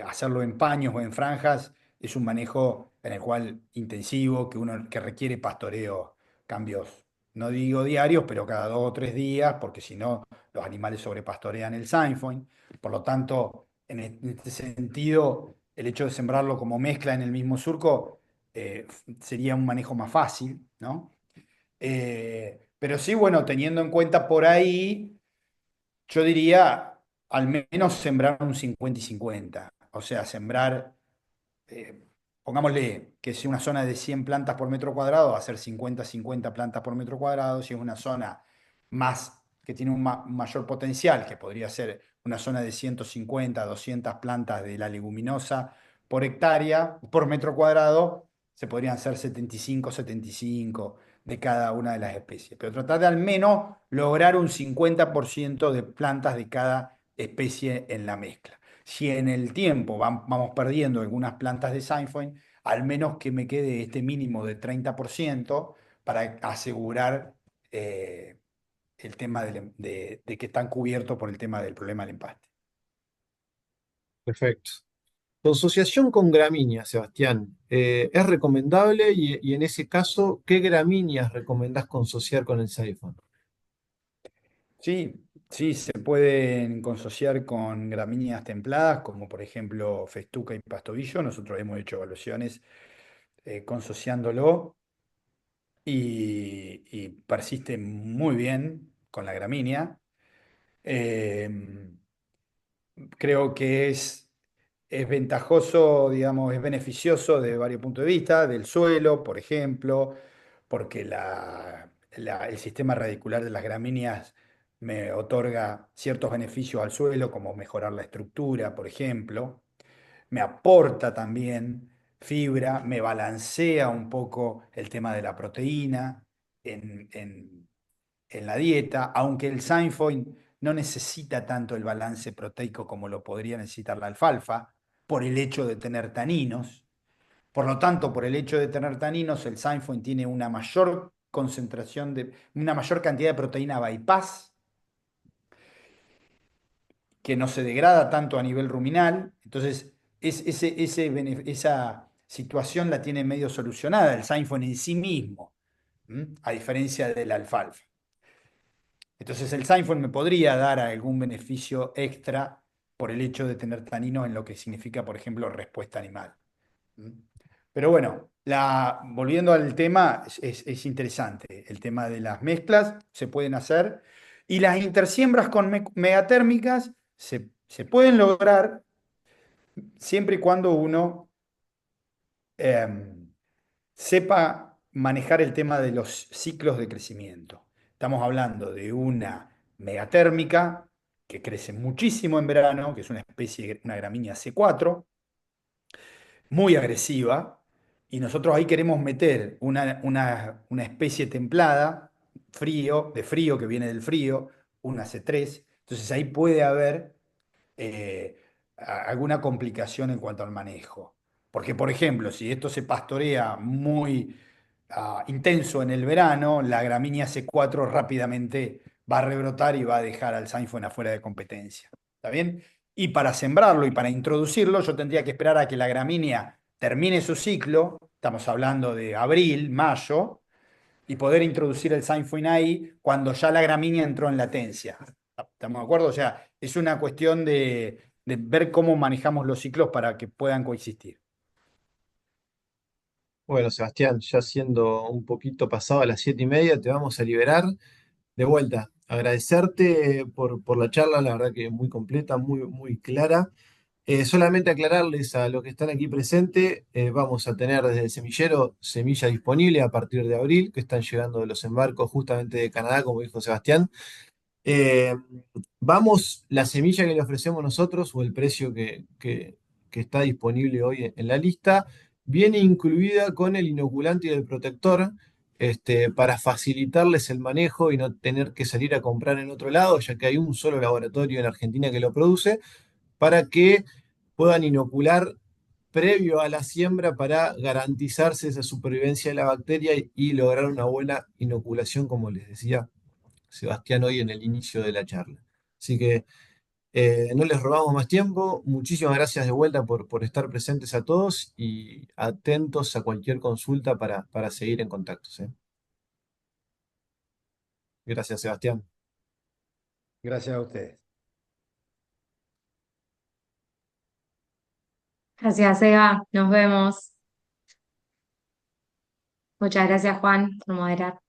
hacerlo en paños o en franjas, es un manejo en el cual intensivo, que requiere pastoreo, cambios, no digo diarios, pero cada 2 o 3 días, porque si no, los animales sobrepastorean el Sainfoin. Por lo tanto, en este sentido, el hecho de sembrarlo como mezcla en el mismo surco sería un manejo más fácil, ¿no? Pero sí, bueno, teniendo en cuenta por ahí, yo diría al menos sembrar un 50 y 50. O sea, sembrar, eh, pongámosle que si una zona de 100 plantas por metro cuadrado, va a ser 50 plantas por metro cuadrado. Si es una zona más que tiene un mayor potencial, que podría ser una zona de 150 200 plantas de la leguminosa por hectárea, por metro cuadrado, se podrían hacer 75 de cada una de las especies. Pero tratar de al menos lograr un 50% de plantas de cada especie en la mezcla. Si en el tiempo vamos perdiendo algunas plantas de Sainfoin, al menos que me quede este mínimo de 30% para asegurar el tema de que están cubiertos por el tema del problema del empaste. Perfecto. Consociación con gramíneas, Sebastián, ¿es recomendable? Y en ese caso, ¿qué gramíneas recomendás consociar con el Zyphon? Sí, sí, se pueden consociar con gramíneas templadas, como por ejemplo festuca y pastobillo. Nosotros hemos hecho evaluaciones consociándolo y persiste muy bien con la gramínea. Eh, Creo que es ventajoso, digamos, es beneficioso de varios puntos de vista, del suelo, por ejemplo, porque el sistema radicular de las gramíneas me otorga ciertos beneficios al suelo, como mejorar la estructura, por ejemplo. Me aporta también fibra, me balancea un poco el tema de la proteína en, en- en la dieta, aunque el Seinfeld no necesita tanto el balance proteico como lo podría necesitar la alfalfa, por el hecho de tener taninos. Por lo tanto, por el hecho de tener taninos, el Seinfeld tiene una mayor concentración una mayor cantidad de proteína bypass que no se degrada tanto a nivel ruminal. Entonces, esa situación la tiene medio solucionada el Seinfeld en sí mismo, a diferencia del alfalfa. Entonces, el Seinfeld me podría dar algún beneficio extra por el hecho de tener taninos en lo que significa, por ejemplo, respuesta animal. ¿Mm? Pero bueno, volviendo al tema, es interesante. El tema de las mezclas se pueden hacer y las intersiembras con megatérmicas se pueden lograr siempre y cuando uno em, sepa manejar el tema de los ciclos de crecimiento. Estamos hablando de una megatérmica que crece muchísimo en verano, que es una especie, una gramínea C4 muy agresiva, y nosotros ahí queremos meter una especie templada, de frío, que viene del frío, una C3. Entonces ahí puede haber eh, alguna complicación en cuanto al manejo. Porque, por ejemplo, si esto se pastorea muy intenso en el verano, la gramínea C4 rápidamente va a rebrotar y va a dejar al Seinfeld afuera de competencia. ¿Está bien? Y para sembrarlo y para introducirlo, yo tendría que esperar a que la gramínea termine su ciclo, estamos hablando de abril, mayo, y poder introducir el Seinfeld ahí cuando ya la gramínea entró en latencia. ¿Estamos de acuerdo? O sea, es una cuestión de ver cómo manejamos los ciclos para que puedan coexistir. Bueno, Sebastián, ya siendo un poquito pasado a las 7:30, te vamos a liberar. De vuelta, agradecerte por la charla, la verdad que muy completa, muy clara. Solamente aclararles a los que están aquí presentes, vamos a tener desde el semillero semilla disponible a partir de abril, que están llegando los embarcos justamente de Canadá, como dijo Sebastián. Eh, la semilla que le ofrecemos nosotros o el precio que está disponible hoy en la lista, viene incluida con el inoculante y el protector, para facilitarles el manejo y no tener que salir a comprar en otro lado, ya que hay un solo laboratorio en Argentina que lo produce, para que puedan inocular previo a la siembra para garantizarse esa supervivencia de la bacteria y lograr una buena inoculación, como les decía Sebastián hoy en el inicio de la charla. Así que no les robamos más tiempo. Muchísimas gracias de vuelta por estar presentes a todos y atentos a cualquier consulta para seguir en contacto. ¿Sí? Gracias, Sebastián. Gracias a ustedes. Gracias, Eva. Nos vemos. Muchas gracias, Juan, por moderar.